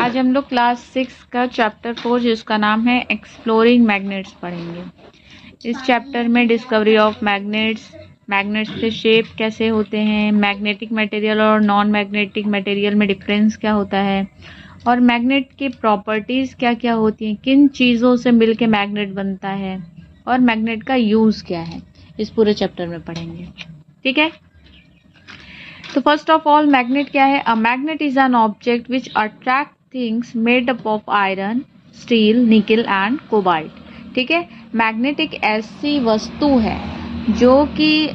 आज हम लोग क्लास 6 का चैप्टर 4 जिसका नाम है एक्सप्लोरिंग मैग्नेट्स पढ़ेंगे। इस चैप्टर में डिस्कवरी ऑफ मैग्नेट्स, मैग्नेट्स के शेप कैसे होते हैं, मैग्नेटिक मटेरियल और नॉन मैग्नेटिक मटेरियल में डिफरेंस क्या होता है, और मैग्नेट की प्रॉपर्टीज़ क्या क्या होती हैं, किन चीज़ों से मिलके मैग्नेट बनता है, और मैग्नेट का यूज़ क्या है, इस पूरे चैप्टर में पढ़ेंगे। ठीक है, तो फर्स्ट ऑफ ऑल मैग्नेट क्या है? अ magnet is an object which attract things made up of iron, steel, nickel and cobalt. ठीक है, मैग्नेट एक ऐसी वस्तु है जो कि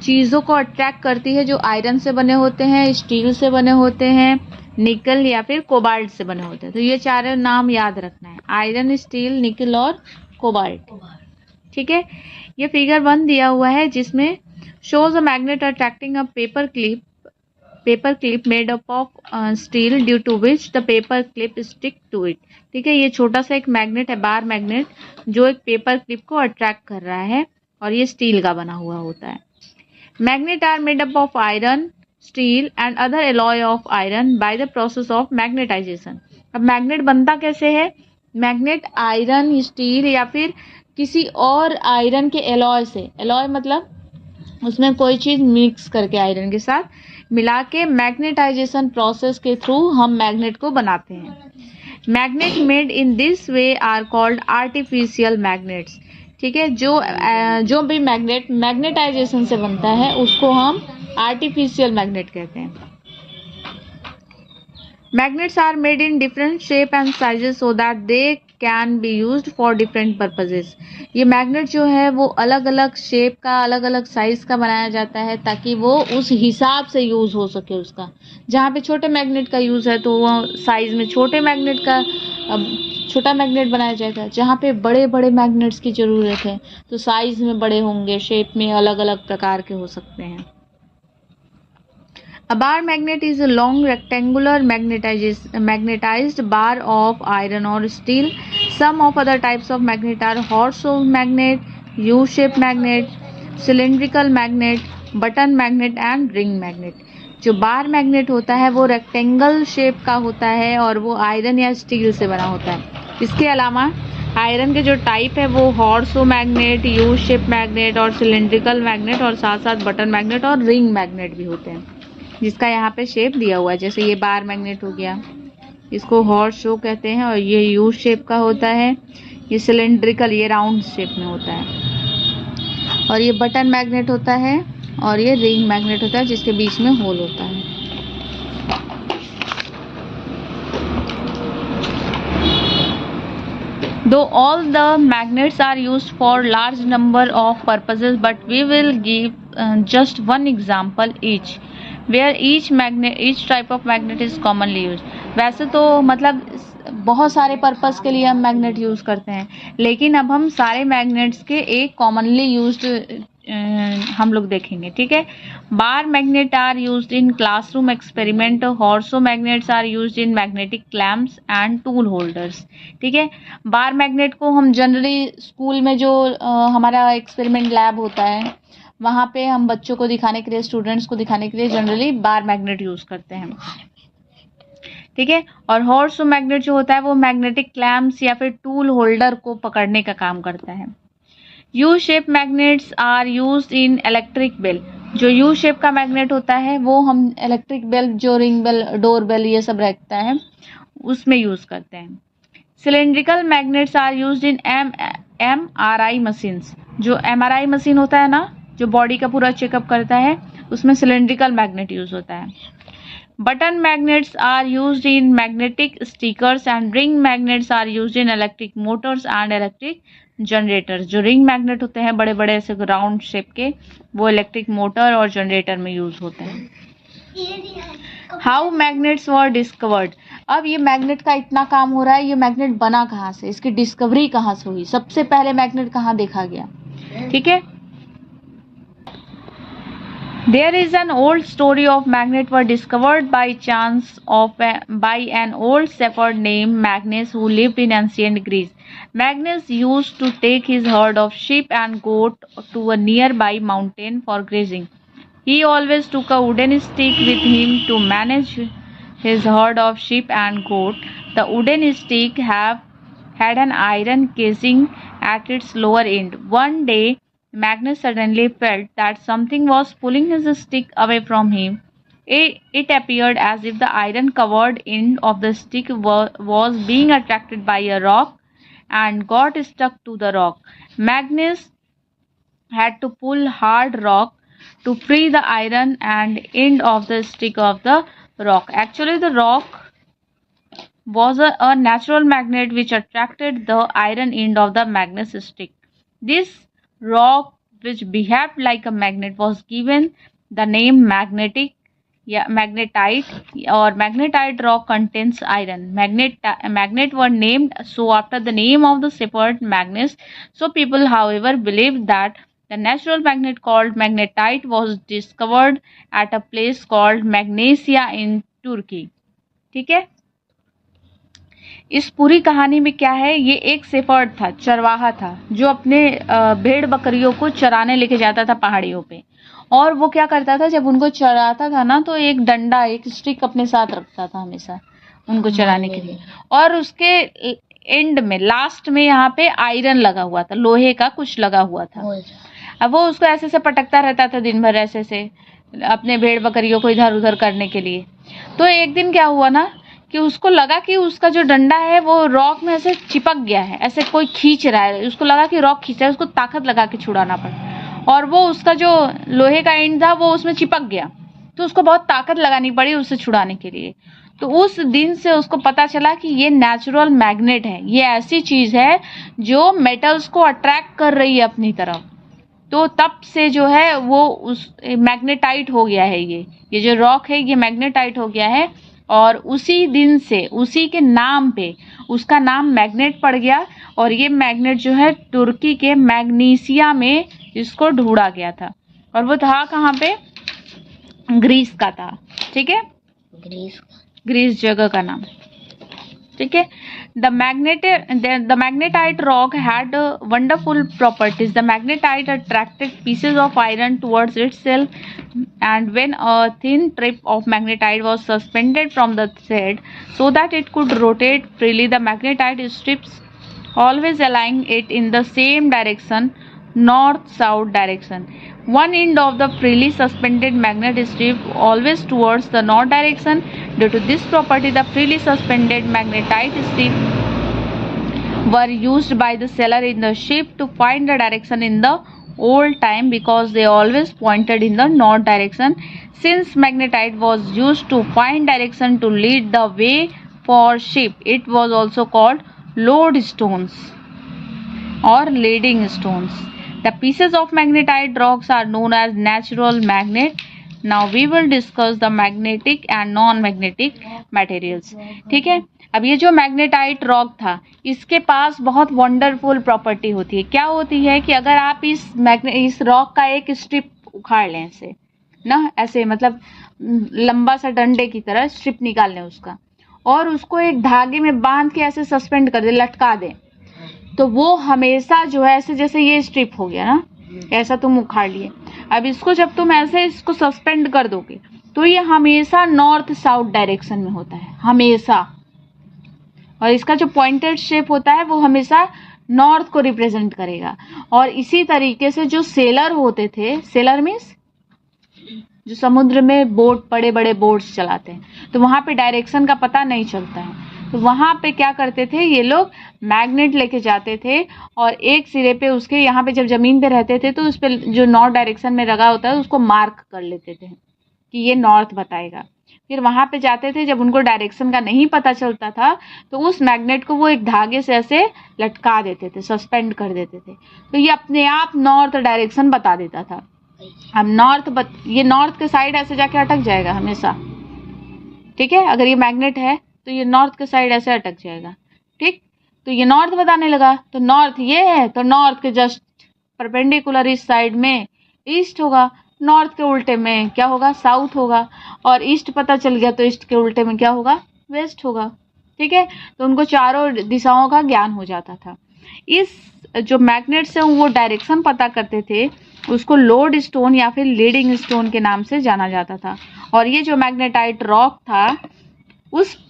चीज़ों को अट्रैक्ट करती है जो आयरन से बने होते हैं, स्टील से बने होते हैं, निकल या फिर कोबाल्ट से बने होते हैं। तो ये चारों नाम याद रखना है, आयरन, स्टील, निकल और कोबाल्ट। ठीक है, ये फिगर 1 दिया हुआ है जिसमें shows a magnet attracting a paper clip made up of steel due to which the paper clip stick to it। ठीक है, ये छोटा सा एक मैग्नेट है, बार मैग्नेट, जो एक पेपर क्लिप को अट्रैक्ट कर रहा है और ये स्टील का बना हुआ होता है। Magnets are made up of iron, steel and other alloy of iron by the process of magnetisation. अब मैग्नेट बनता कैसे है? मैग्नेट आयरन, स्टील या फिर किसी और आयरन के एलॉय से, एलॉय मतलब उसमें कोई चीज़ मिक्स करके आयरन के साथ मिला के मैग्नेटाइजेशन प्रोसेस के थ्रू हम मैग्नेट को बनाते हैं। Magnet made in this way are called artificial magnets. ठीक है, जो भी मैग्नेट मैग्नेटाइजेशन से बनता है उसको हम आर्टिफिशियल मैग्नेट कहते हैं। Magnets are made in different shape and sizes so that they can be used for different purposes. ये मैग्नेट जो है वो अलग अलग शेप का, अलग अलग साइज का बनाया जाता है ताकि वो उस हिसाब से यूज़ हो सके उसका। जहाँ पे छोटे मैग्नेट का यूज़ है तो वो साइज में छोटे मैग्नेट का छोटा मैग्नेट बनाया जाएगा। जहाँ पे बड़े बड़े मैग्नेट्स की ज़रूरत है तो साइज में बड़े होंगे, शेप में अलग अलग प्रकार के हो सकते हैं। A bar magnet is a long rectangular magnetized bar of iron or steel. Some of other types of magnet are horseshoe magnet, U-shaped magnet, cylindrical magnet, button magnet and ring magnet. जो bar magnet होता है वो rectangle shape का होता है और वो iron या स्टील से बना होता है। इसके अलावा आयरन के जो टाइप है वो हॉर्सो मैग्नेट, यू शेप मैग्नेट और सिलेंड्रिकल मैग्नेट और साथ साथ बटन मैग्नेट और रिंग मैग्नेट भी होते हैं, जिसका यहाँ पे शेप दिया हुआ है। जैसे ये बार मैग्नेट हो गया, इसको हॉर्स शो कहते हैं, और ये यू शेप का होता है, ये सिलेंड्रिकल, ये राउंड शेप में होता है, और ये बटन मैग्नेट होता है, और ये रिंग मैग्नेट होता है जिसके बीच में होल होता है। Though all the magnets are used for large number of purposes, but we will give just one example each, where each type of magnet is commonly used। वैसे तो मतलब बहुत सारे पर्पस के लिए हम मैग्नेट यूज़ करते हैं, लेकिन अब हम सारे मैग्नेट्स के एक कॉमनली यूज्ड हम लोग देखेंगे। ठीक है, bar magnet are used in classroom experiment, horseshoe magnets are used in magnetic clamps and tool holders. ठीक है, बार मैग्नेट को हम जनरली स्कूल में जो हमारा एक्सपेरिमेंट लैब होता है वहाँ पे हम बच्चों को दिखाने के लिए, स्टूडेंट्स को दिखाने के लिए जनरली बार मैग्नेट यूज़ करते हैं। ठीक है, और हॉर्सो मैग्नेट जो होता है वो मैग्नेटिक क्लैम्प्स या फिर टूल होल्डर को पकड़ने का काम करता है। U shape magnets are used in electric bell. जो यू शेप का मैग्नेट होता है वो हम इलेक्ट्रिक बेल, जो रिंग बेल, डोर बेल ये सब रहता है उसमें यूज करते हैं। Cylindrical magnets are used in MRI machines. जो MRI मशीन होता है ना, जो बॉडी का पूरा चेकअप करता है, उसमें सिलेंड्रिकल मैग्नेट यूज होता है। Button magnets are used in magnetic stickers and ring magnets are used in electric motors and electric generators. जो रिंग मैग्नेट होते हैं बड़े बड़े ऐसे राउंड शेप के, वो इलेक्ट्रिक मोटर और जनरेटर में यूज होते हैं। How magnets were discovered. अब ये मैग्नेट का इतना काम हो रहा है, ये मैग्नेट बना कहाँ से, इसकी डिस्कवरी कहाँ से हुई, सबसे पहले मैग्नेट कहाँ देखा गया। ठीक है, there is an old story of magnet were discovered by chance by an old shepherd named Magnus who lived in ancient Greece. Magnus used to take his herd of sheep and goat to a nearby mountain for grazing. He always took a wooden stick with him to manage his herd of sheep and goat. The wooden stick had an iron casing at its lower end. One day, Magnus suddenly felt that something was pulling his stick away from him. It appeared as if the iron-covered end of the stick was being attracted by a rock and got stuck to the rock. Magnus had to pull hard rock to free the iron and end of the stick of the rock. Actually, the rock was a natural magnet which attracted the iron end of the Magnus stick. This rock, which behaved like a magnet, was given the name magnetite, or magnetite rock contains iron. Magnet were named so after the name of the shepherd Magnus. So people, however, believed that the natural magnet called magnetite was discovered at a place called Magnesia in Turkey. ठीक है, इस पूरी कहानी में क्या है, ये एक शेफर्ड था, चरवाहा था, जो अपने भेड़ बकरियों को चराने लेके जाता था पहाड़ियों पे। और वो क्या करता था, जब उनको चराता था ना, तो एक डंडा, एक स्टिक अपने साथ रखता था हमेशा उनको चराने के लिए। और उसके एंड में, लास्ट में यहाँ पे आयरन लगा हुआ था, लोहे का कुछ लगा हुआ था। अब वो उसको ऐसे से पटकता रहता था दिन भर, ऐसे से अपने भेड़ बकरियों को इधर उधर करने के लिए। तो एक दिन क्या हुआ ना, कि उसको लगा कि उसका जो डंडा है वो रॉक में ऐसे चिपक गया है, ऐसे कोई खींच रहा है, उसको लगा कि रॉक खींच रहा है, उसको ताकत लगा के छुड़ाना पड़ा, और वो उसका जो लोहे का एंड था वो उसमें चिपक गया, तो उसको बहुत ताकत लगानी पड़ी उसे छुड़ाने के लिए। तो उस दिन से उसको पता चला कि ये नेचुरल मैग्नेट है, ये ऐसी चीज है जो मेटल्स को अट्रैक्ट कर रही है अपनी तरफ। तो तब से जो है वो उस मैग्नेटाइट हो गया है, ये जो रॉक है ये मैग्नेटाइट हो गया है। और उसी दिन से, उसी के नाम पे उसका नाम मैग्नेट पड़ गया। और ये मैग्नेट जो है तुर्की के मैग्नीसिया में इसको ढूंढा गया था, और वो था कहाँ पे, ग्रीस का था। ठीक है, ग्रीस जगह का नाम। ठीक है, the magnetite rock had wonderful properties. The magnetite attracted pieces of iron towards itself, and when a thin strip of magnetite was suspended from the thread so that it could rotate freely, the magnetite strips always align it in the same direction, north-south direction. One end of the freely suspended magnet strip always towards the north direction. Due to this property, the freely suspended magnetite strips were used by the sailor in the ship to find the direction in the old time, because they always pointed in the north direction. Since magnetite was used to find direction to lead the way for ship, it was also called lodestones or leading stones. The pieces of magnetite rocks are known as natural magnet. Now we will discuss the magnetic and non-magnetic materials. ठीक है, अब ये जो magnetite rock था, इसके पास बहुत wonderful property होती है। क्या होती है कि अगर आप इस रॉक का एक स्ट्रिप उखाड़ लें, ऐसे ना, ऐसे मतलब लंबा सा डंडे की तरह स्ट्रिप निकाल लें उसका, और उसको एक धागे में बांध के ऐसे सस्पेंड कर दे, लटका दें, तो वो हमेशा जो है ऐसे, जैसे ये स्ट्रिप हो गया ना, ऐसा तुम उखाड़ लिए। अब इसको जब तुम ऐसे इसको सस्पेंड कर दोगे तो ये हमेशा नॉर्थ साउथ डायरेक्शन में होता है, हमेशा। और इसका जो पॉइंटेड शेप होता है वो हमेशा नॉर्थ को रिप्रेजेंट करेगा। और इसी तरीके से जो सेलर होते थे, सेलर मीन्स जो समुद्र में बोट, बड़े बड़े बोट्स चलाते हैं, तो वहां पे डायरेक्शन का पता नहीं चलता है, तो वहां पे क्या करते थे ये लोग, मैग्नेट लेके जाते थे, और एक सिरे पे उसके, यहाँ पे जब जमीन पे रहते थे तो उस पे जो नॉर्थ डायरेक्शन में लगा होता है उसको मार्क कर लेते थे कि ये नॉर्थ बताएगा। फिर वहां पे जाते थे, जब उनको डायरेक्शन का नहीं पता चलता था तो उस मैग्नेट को वो एक धागे से ऐसे लटका देते थे, सस्पेंड कर देते थे, तो ये अपने आप नॉर्थ डायरेक्शन बता देता था। अब ये नॉर्थ के साइड ऐसे जाके अटक जाएगा हमेशा। ठीक है, अगर ये मैग्नेट है तो ये नॉर्थ के साइड ऐसे अटक जाएगा। ठीक, तो ये नॉर्थ बताने लगा, तो नॉर्थ ये है, तो नॉर्थ के जस्ट परपेंडिकुलर इस साइड में ईस्ट होगा, नॉर्थ के उल्टे में क्या होगा, साउथ होगा, और ईस्ट पता चल गया तो ईस्ट के उल्टे में क्या होगा, वेस्ट होगा। ठीक है, तो उनको चारों दिशाओं का ज्ञान हो जाता था। इस जो मैग्नेट से वो डायरेक्शन पता करते थे उसको लोड स्टोन या फिर लीडिंग स्टोन के नाम से जाना जाता था। और ये जो मैग्नेटाइट रॉक था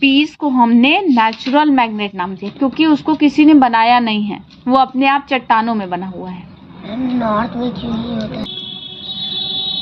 पीस को हमने नेचुरल मैग्नेट नाम दिया क्योंकि उसको किसी ने बनाया नहीं है, वो अपने आप चट्टानों में बना हुआ है। नॉर्थ में क्यों नहीं होता?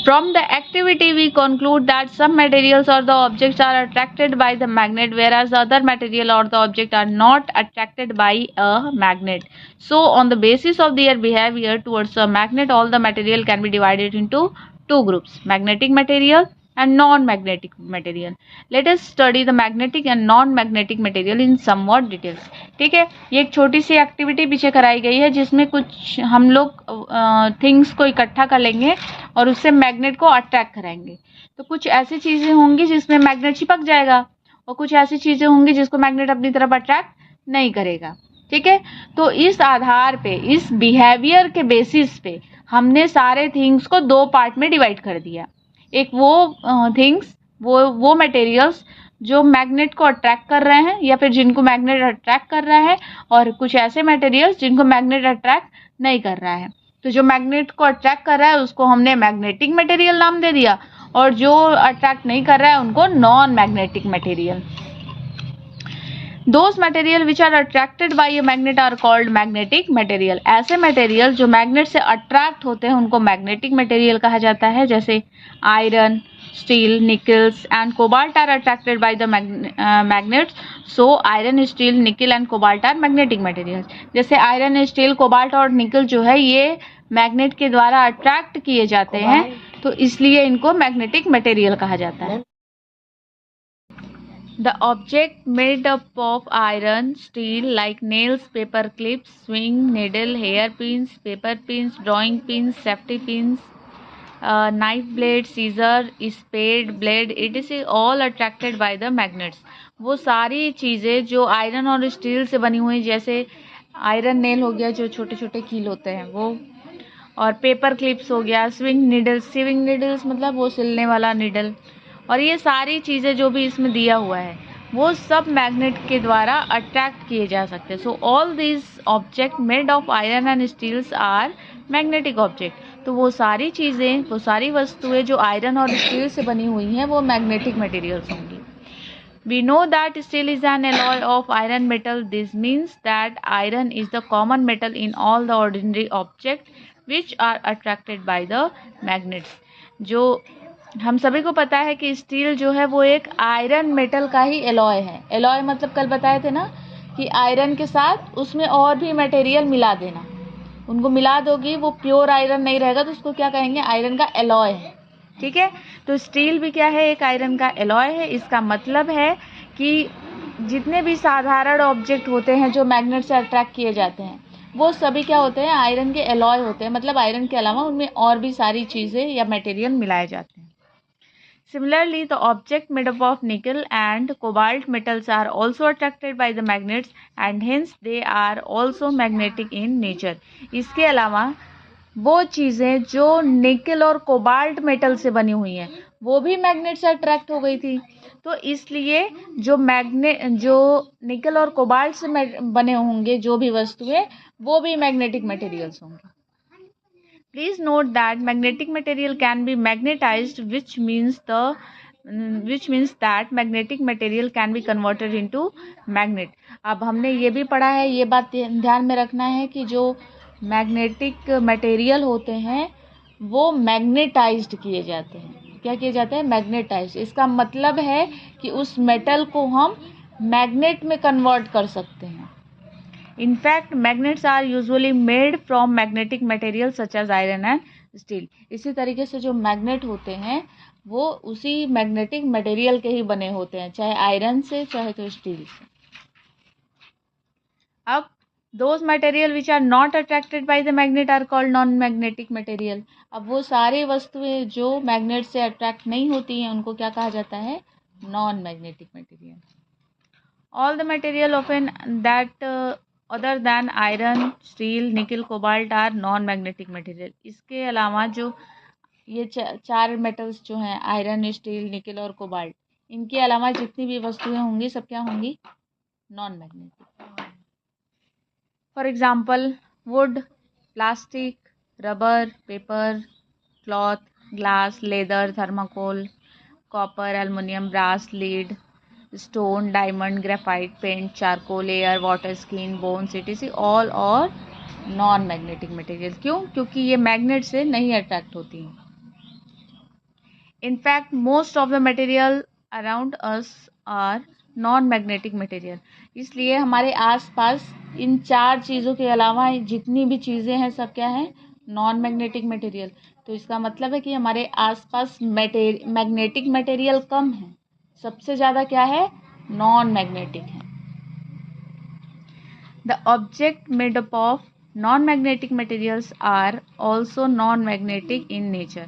From the activity we conclude that some materials or the objects are attracted by the magnet whereas the other material or the object are not attracted by a magnet. So on the basis of their behavior towards a magnet, all the material can be divided into two groups: magnetic material and non-magnetic material. Let us study the magnetic and non-magnetic material in somewhat details. ठीक है, ये एक छोटी सी activity पीछे कराई गई है जिसमें कुछ हम लोग थिंग्स को इकट्ठा कर लेंगे और उससे मैग्नेट को अट्रैक्ट कराएंगे। तो कुछ ऐसी चीजें होंगी जिसमें मैग्नेट चिपक जाएगा और कुछ ऐसी चीजें होंगी जिसको मैग्नेट अपनी तरफ अट्रैक्ट नहीं करेगा। ठीक है, तो इस आधार पे, इस बिहेवियर के बेसिस पे हमने सारे थिंग्स को दो पार्ट में डिवाइड कर दिया। एक वो थिंग्स, वो मटेरियल्स जो मैग्नेट को अट्रैक्ट कर रहे हैं या फिर जिनको मैग्नेट अट्रैक्ट कर रहा है, और कुछ ऐसे मटेरियल्स जिनको मैग्नेट अट्रैक्ट नहीं कर रहा है। तो जो मैग्नेट को अट्रैक्ट कर रहा है उसको हमने मैग्नेटिक मटेरियल नाम दे दिया, और जो अट्रैक्ट नहीं कर रहा है उनको non magnetic material. Those material which are attracted by a magnet are called magnetic material. ऐसे मटेरियल जो मैग्नेट से अट्रैक्ट होते हैं उनको मैग्नेटिक मटेरियल कहा जाता है। जैसे iron, steel, nickels and cobalt are attracted by the magnets, so iron, steel, nickel and cobalt are magnetic material. जैसे आयरन, स्टील, कोबाल्ट और निकल जो है ये मैग्नेट के द्वारा अट्रैक्ट किए जाते हैं, तो इसलिए इनको मैग्नेटिक मटेरियल कहा जाता है। The object made up of iron, steel like nails, paper clips, swing, needle, hairpins, paper pins, drawing pins, safety pins, knife blade, scissor, spade, blade, etc. all attracted by the magnets. वो सारी चीज़ें जो iron और steel से बनी हुई, जैसे iron nail हो गया जो छोटे छोटे कील होते हैं वो, और पेपर क्लिप्स हो गया, स्विंग नीडल्स मतलब वो सिलने वाला नीडल, और ये सारी चीज़ें जो भी इसमें दिया हुआ है वो सब मैग्नेट के द्वारा अट्रैक्ट किए जा सकते हैं। So all this object made of iron and steels are magnetic object. तो वो सारी चीज़ें, वो सारी वस्तुएं जो आयरन और स्टील से बनी हुई हैं वो मैग्नेटिक मटेरियल्स होंगी। We know that steel is an alloy of iron metal. This means that iron is the common metal in all the ordinary objects which are attracted by the magnets. जो हम सभी को पता है कि steel जो है वो एक आयरन मेटल का ही एलॉय है। एलॉय मतलब कल बताए थे ना कि आयरन के साथ उसमें और भी मटेरियल मिला देना, उनको मिला दोगी वो प्योर आयरन नहीं रहेगा तो उसको क्या कहेंगे, आयरन का एलॉय है। ठीक है, तो स्टील भी क्या है, एक आयरन का एलॉय है। इसका मतलब है कि जितने भी साधारण ऑब्जेक्ट होते हैं जो मैग्नेट से अट्रैक्ट किए जाते हैं वो सभी क्या होते हैं, आयरन के एलॉय होते हैं। मतलब आयरन के अलावा उनमें और भी सारी चीज़ें या मटेरियल मिलाए जाते हैं। Similarly, the object made up of nickel and cobalt metals are also attracted by the magnets and hence they are also magnetic in nature. इसके अलावा वो चीज़ें जो निकल और कोबाल्ट मेटल से बनी हुई हैं वो भी मैग्नेट से अट्रैक्ट हो गई थी, तो इसलिए जो निकल और कोबाल्ट से बने होंगे जो भी वस्तुएं वो भी मैग्नेटिक मटेरियल्स होंगे। Please note that magnetic material can be magnetized, which means that magnetic material can be converted into magnet. अब हमने ये भी पढ़ा है, ये बात ध्यान में रखना है कि जो मैग्नेटिक मटेरियल होते हैं वो मैग्नेटाइज्ड किए जाते हैं। क्या किए जाते हैं, मैग्नेटाइज्ड। इसका मतलब है कि उस मेटल को हम मैग्नेट में कन्वर्ट कर सकते हैं। In fact, magnets are usually made from magnetic materials such as iron and steel. इसी तरीके से जो मैग्नेट होते हैं वो उसी मैग्नेटिक मटेरियल के ही बने होते हैं, चाहे आयरन से चाहे तो स्टील से। अब those material which are not attracted by the magnet are called non-magnetic material. अब वो सारी वस्तुएं जो मैग्नेट से अट्रैक्ट नहीं होती हैं उनको क्या कहा जाता है, non magnetic material. All the material often that other than iron, steel, nickel, cobalt are non-magnetic material. इसके अलावा जो ये चार मेटल्स जो हैं आयरन, स्टील, निकल और कोबाल्ट, इनके अलावा जितनी भी वस्तुएं होंगी सब क्या होंगी, non magnetic. For example wood, plastic, rubber, paper, cloth, glass, leather, thermocol, copper, aluminium, brass, lead, stone, diamond, graphite, paint, charcoal, air, water, skin, bones, etc. all और नॉन मैग्नेटिक मटेरियल. क्यों? क्योंकि ये मैग्नेट से नहीं attract होती हैं. In fact most of the material around us are non magnetic material. इसलिए हमारे आसपास इन 4 चीज़ों के अलावा जितनी भी चीज़ें हैं सब क्या है? Non magnetic material. तो इसका मतलब है कि हमारे आसपास मैग्नेटिक मटेरियल कम है, सबसे ज़्यादा क्या है? नॉन मैग्नेटिक है. The object made up of non magnetic materials are also non magnetic in nature.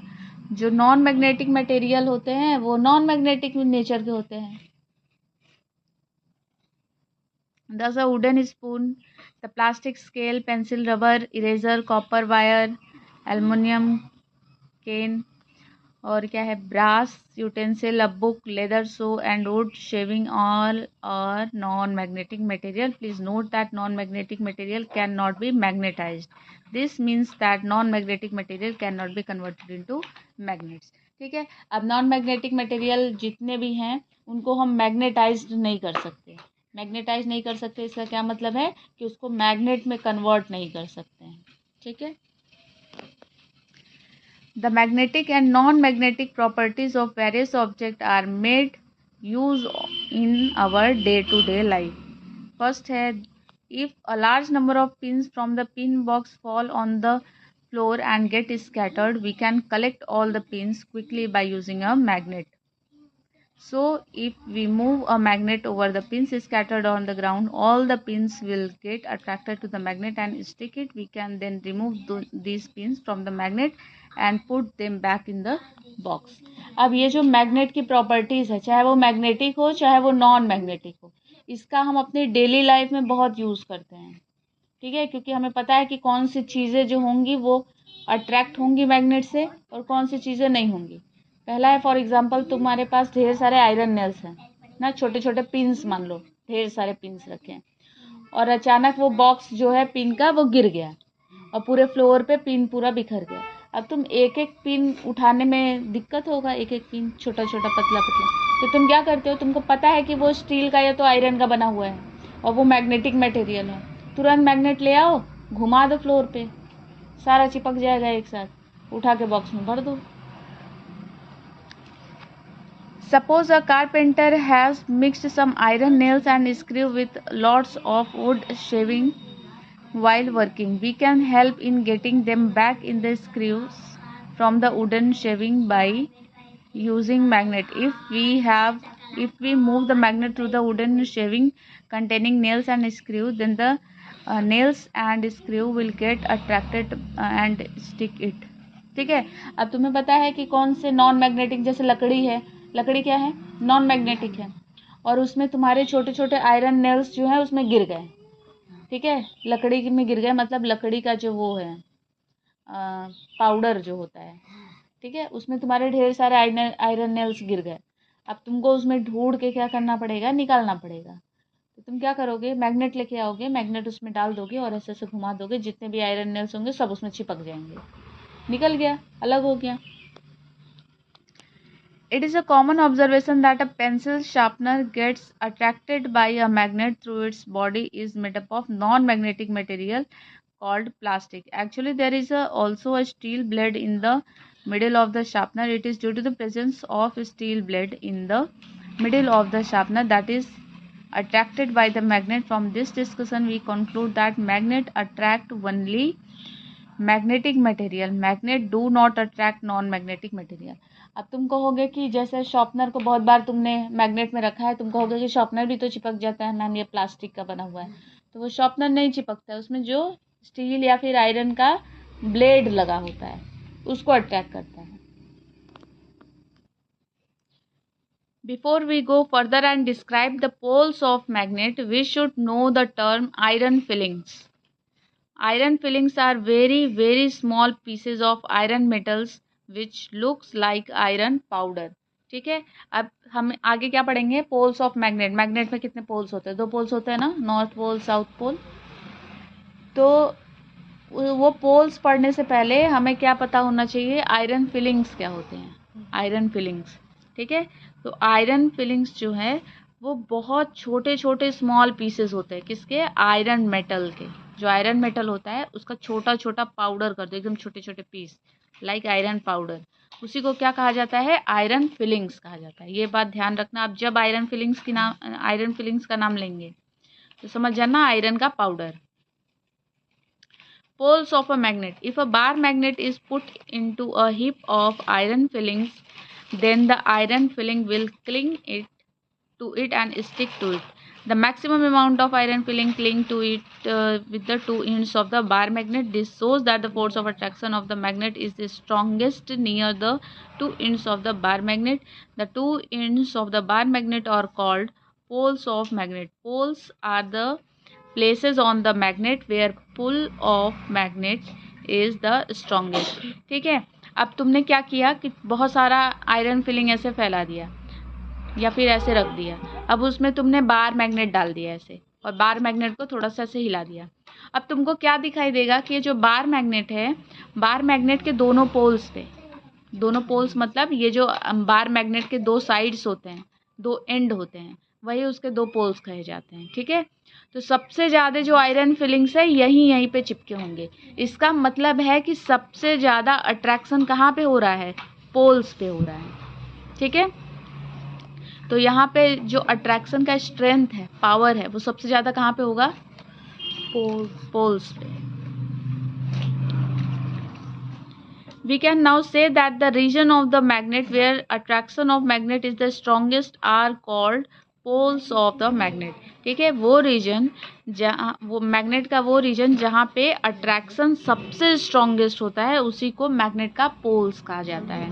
जो नॉन मैग्नेटिक मटेरियल होते हैं वो नॉन मैग्नेटिक नेचर के होते हैं. Thus a wooden spoon, the plastic scale, pencil, rubber, eraser, copper wire, aluminium cane, और क्या है? Brass utensil, a book, leather, so and wood shaving all are non magnetic material. Please note that non magnetic material can not be magnetised. This means that non magnetic material can not be converted into magnets. ठीक है. अब non magnetic material जितने भी हैं उनको हम magnetised नहीं कर सकते. मैग्नेटाइज नहीं कर सकते इसका क्या मतलब है? कि उसको मैग्नेट में कन्वर्ट नहीं कर सकते हैं. ठीक है. The magnetic and non-magnetic properties of various objects are made use in our day-to-day life. First है, if a large number of pins from the pin box fall on the floor and get scattered, we can collect all the pins quickly by using a magnet. So if we move a magnet over the pins scattered on the ground, all the pins will get attracted to the magnet and stick it. We can then remove these pins from the magnet and put them back in the box. अब ये जो magnet की properties है, चाहे वो magnetic हो चाहे वो नॉन मैग्नेटिक हो, इसका हम अपनी डेली लाइफ में बहुत यूज़ करते हैं. ठीक है. क्योंकि हमें पता है कि कौन सी चीज़ें जो होंगी वो अट्रैक्ट होंगी मैग्नेट से और कौन सी चीज़ें नहीं होंगी. पहला है, फॉर एग्जांपल तुम्हारे पास ढेर सारे आयरन नेल्स हैं ना, छोटे छोटे पिंस, मान लो ढेर सारे पिंस रखे हैं और अचानक वो बॉक्स जो है पिन का वो गिर गया और पूरे फ्लोर पे पिन पूरा बिखर गया. अब तुम एक एक पिन उठाने में दिक्कत होगा, एक एक पिन छोटा छोटा पतला पतला. तो तुम क्या करते हो? तुमको पता है कि वो स्टील का या तो आयरन का बना हुआ है और वो मैग्नेटिक मटेरियल है. तुरंत मैग्नेट ले आओ, घुमा दो फ्लोर पे, सारा चिपक जाएगा एक साथ, उठा के बॉक्स में भर दो. Suppose a carpenter has mixed some iron nails and screw with lots of wood shaving while working. We can help in getting them back in the screws from the wooden shaving by using magnet. If we move the magnet through the wooden shaving containing nails and screw, then the nails and screw will get attracted and stick it. ठीक है. अब तुम्हें पता है कि कौन से non magnetic, जैसे लकड़ी है, लकड़ी क्या है? नॉन मैग्नेटिक है और उसमें तुम्हारे छोटे छोटे आयरन नेल्स जो है उसमें गिर गए. ठीक है. लकड़ी में गिर गए मतलब लकड़ी का जो वो है पाउडर जो होता है, ठीक है, उसमें तुम्हारे ढेर सारे आयरन नेल्स गिर गए. अब तुमको उसमें ढूंढ के क्या करना पड़ेगा? निकालना पड़ेगा. तो तुम क्या करोगे? मैग्नेट लेके आओगे, मैग्नेट उसमें डाल दोगे और ऐसे ऐसे घुमा दोगे, जितने भी आयरन नेल्स होंगे सब उसमें चिपक जाएंगे. निकल गया, अलग हो गया. It is a common observation that a pencil sharpener gets attracted by a magnet through its body is made up of non-magnetic material called plastic. Actually, there is also a steel blade in the middle of the sharpener. It is due to the presence of a steel blade in the middle of the sharpener that is attracted by the magnet. From this discussion, we conclude that magnet attract only magnetic material. Magnet do not attract non-magnetic material. अब तुम कहोगे कि जैसे sharpener को बहुत बार तुमने magnet में रखा है, तुम कहोगे कि शॉर्पनर भी तो चिपक जाता है मैम, ये प्लास्टिक का बना हुआ है. तो वो शॉर्पनर नहीं चिपकता है, उसमें जो स्टील या फिर आयरन का ब्लेड लगा होता है उसको अट्रैक्ट करता है. Before we go further and describe the poles of magnet, we should know the term iron fillings. Iron fillings are very very small pieces of iron metals which looks like iron powder. ठीक है. अब हम आगे क्या पढ़ेंगे? Poles of magnet. Magnet में कितने poles होते हैं? 2 पोल्स होते हैं ना, नॉर्थ पोल साउथ पोल. तो वो पोल्स पढ़ने से पहले हमें क्या पता होना चाहिए? आयरन फिलिंग्स क्या होते हैं? Iron filings. ठीक है. तो आयरन फिलिंग्स जो है वो बहुत छोटे छोटे स्मॉल पीसेस होते हैं। किसके? आयरन मेटल के। जो आयरन मेटल होता है उसका छोटा छोटा पाउडर कर दो, एकदम छोटे छोटे पीस, लाइक आयरन पाउडर। उसी को क्या कहा जाता है? आयरन फिलिंग्स कहा जाता है। ये बात ध्यान रखना, आप जब आयरन फिलिंग्स का नाम लेंगे तो समझ जाना आयरन का powder. Poles of a magnet. If a bar magnet is put into a heap of iron fillings, then the iron filling will cling to it and stick to it. The maximum amount of iron filling cling to it with the two ends of the bar magnet. This shows that the force of attraction of the magnet is the strongest near the two ends of the bar magnet. The two ends of the bar magnet are called poles of magnet. Poles are the places on the magnet where pull of magnet is the strongest। ठीक है, अब तुमने क्या किया कि बहुत सारा iron filling ऐसे फैला दिया या फिर ऐसे रख दिया। अब उसमें तुमने बार मैग्नेट डाल दिया ऐसे, और बार मैग्नेट को थोड़ा सा ऐसे हिला दिया। अब तुमको क्या दिखाई देगा कि ये जो बार मैग्नेट है, बार मैग्नेट के दोनों पोल्स पे, दोनों पोल्स मतलब ये जो बार मैग्नेट के दो साइड्स होते हैं, दो एंड होते हैं, वही उसके दो पोल्स कहे जाते हैं। ठीक है, तो सबसे ज़्यादा जो आयरन फिलिंग्स है यहीं पे चिपके होंगे। इसका मतलब है कि सबसे ज़्यादा अट्रैक्शन कहाँ पे हो रहा है? पोल्स पे हो रहा है। ठीक है, तो यहाँ पे जो अट्रैक्शन का स्ट्रेंथ है, पावर है, वो सबसे ज़्यादा कहाँ पे होगा? पोल्स पे। We can now say that the region of the magnet where attraction of magnet is the strongest are called poles of the magnet। ठीक है, वो रीजन जहाँ, वो मैग्नेट का वो रीजन जहाँ पे अट्रैक्शन सबसे स्ट्रॉन्गेस्ट होता है उसी को मैग्नेट का पोल्स कहा जाता है।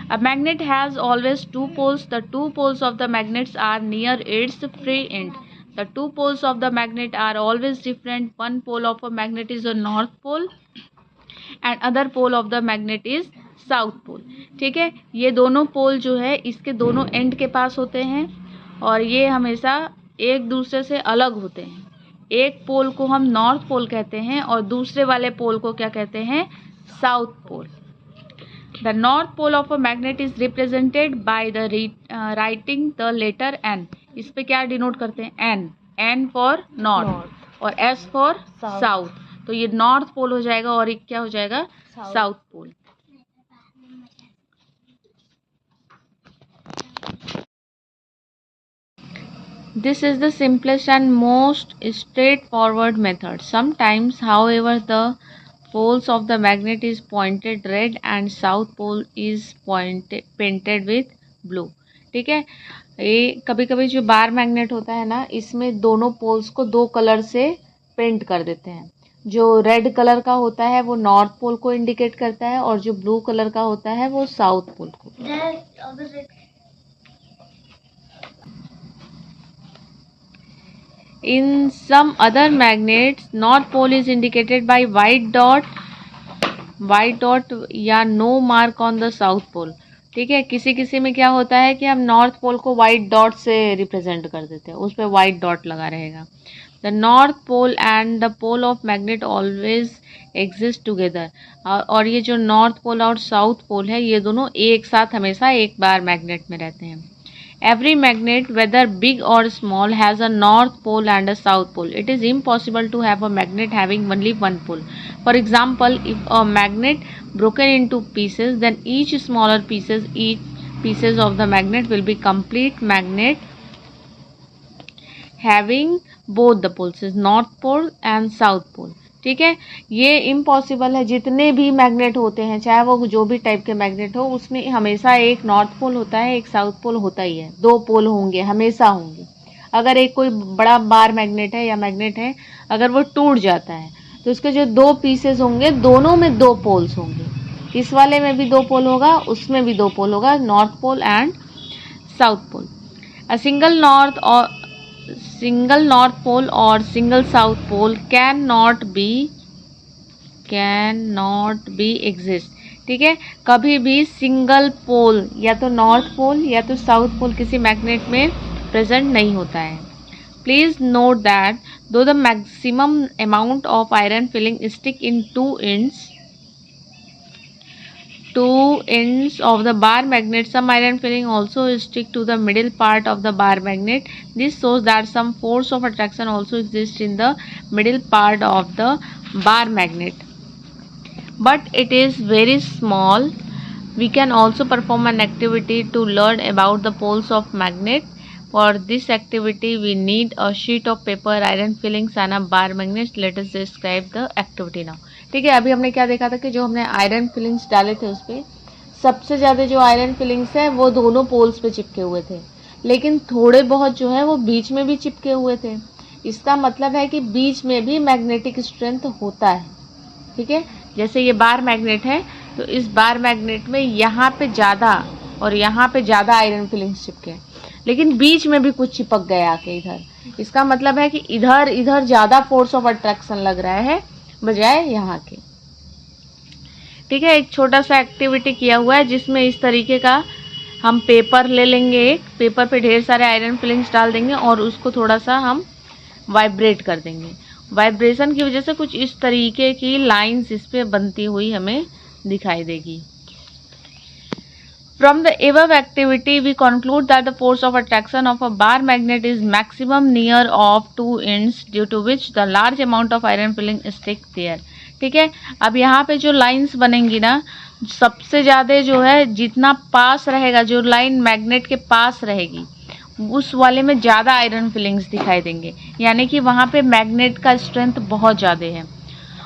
A magnet has always two poles. The two poles of the magnets are near its free end. The two poles of the magnet are always different. One pole of a magnet is a north pole and other pole of the magnet is south pole. ठीक है, ये दोनों पोल जो है इसके दोनों and के पास होते हैं और ये हमेशा एक दूसरे से अलग होते हैं। एक पोल को हम नॉर्थ पोल कहते हैं और दूसरे वाले पोल को क्या कहते हैं? South pole. The north pole of a magnet is represented by the writing the letter N. इस पे क्या डिनोट करते हैं? एन। एन फॉर नॉर्थ और एस फॉर साउथ। तो ये नॉर्थ पोल हो जाएगा और एक क्या हो जाएगा? South pole. This is the simplest and most straightforward method. Sometimes, however, the poles of the magnet is pointed red and south pole is painted with blue। ठीक है, ये कभी कभी जो बार मैग्नेट होता है ना, इसमें दोनों पोल्स को दो कलर से पेंट कर देते हैं। जो रेड कलर का होता है वो नॉर्थ पोल को इंडिकेट करता है और जो ब्लू कलर का होता है वो साउथ पोल को। In some other magnets, north pole is indicated by white dot या no mark on the south pole। ठीक है, किसी किसी में क्या होता है कि हम नॉर्थ पोल को व्हाइट डॉट से रिप्रेजेंट कर देते हैं, उस पर व्हाइट डॉट लगा रहेगा। The north pole and the pole of magnet always exist together. और ये जो नॉर्थ पोल और साउथ पोल है ये दोनों एक साथ हमेशा एक बार मैग्नेट में रहते हैं। Every magnet, whether big or small, has a north pole and a south pole. It is impossible to have a magnet having only one pole. For example, if a magnet broken into pieces, then each pieces of the magnet will be complete magnet having both the poles, is north pole and south pole। ठीक है, ये impossible है। जितने भी magnet होते हैं, चाहे वो जो भी टाइप के मैग्नेट हो, उसमें हमेशा एक नॉर्थ पोल होता है, एक साउथ पोल होता ही है। दो पोल होंगे, हमेशा होंगे। अगर एक कोई बड़ा बार मैग्नेट है या मैग्नेट है, अगर वो टूट जाता है तो उसके जो दो पीसेस होंगे दोनों में दो पोल्स होंगे। इस वाले में भी दो पोल होगा, उसमें भी दो पोल होगा, north pole and south pole. A single north pole और single south pole can not be exist. ठीक है, कभी भी सिंगल पोल या तो नॉर्थ पोल या तो साउथ पोल किसी मैग्नेट में प्रेजेंट नहीं होता है। प्लीज नोट दैट दो the maximum amount of iron filling stick in two ends, two ends of the bar magnet, some iron filling also stick to the middle part of the bar magnet. This shows that some force of attraction also exists in the middle part of the bar magnet, but it is very small. We can also perform an activity to learn about the poles of magnet. For this activity we need a sheet of paper, iron fillings and a bar magnet. Let us describe the activity now. ठीक है, अभी हमने क्या देखा था कि जो हमने आयरन फिलिंग्स डाले थे उस पर सबसे ज़्यादा जो आयरन फिलिंग्स है वो दोनों पोल्स पे चिपके हुए थे, लेकिन थोड़े बहुत जो है वो बीच में भी चिपके हुए थे। इसका मतलब है कि बीच में भी मैग्नेटिक स्ट्रेंथ होता है। ठीक है, जैसे ये बार मैग्नेट है तो इस बार मैग्नेट में यहाँ पे ज़्यादा और यहाँ पे ज़्यादा आयरन फिलिंग्स चिपके, लेकिन बीच में भी कुछ चिपक गया आके इधर। इसका मतलब है कि इधर इधर ज़्यादा फोर्स ऑफ अट्रैक्शन लग रहा है बजाय यहाँ के। ठीक है, एक छोटा सा एक्टिविटी किया हुआ है जिसमें इस तरीके का हम पेपर ले लेंगे, एक पेपर पे ढेर सारे आयरन फिलिंग्स डाल देंगे और उसको थोड़ा सा हम वाइब्रेट कर देंगे। वाइब्रेशन की वजह से कुछ इस तरीके की लाइंस इस पे बनती हुई हमें दिखाई देगी। From the above activity, we conclude that the force of attraction of a bar magnet is maximum near of two ends, due to which the large amount of iron filling stick there. ठीक है, अब यहाँ पे जो lines बनेंगी ना, सबसे ज़्यादा जो है जितना पास रहेगा, जो लाइन मैग्नेट के पास रहेगी उस वाले में ज़्यादा आयरन फिलिंग्स दिखाई देंगे, यानी कि वहाँ पे मैग्नेट का स्ट्रेंथ बहुत ज़्यादा है।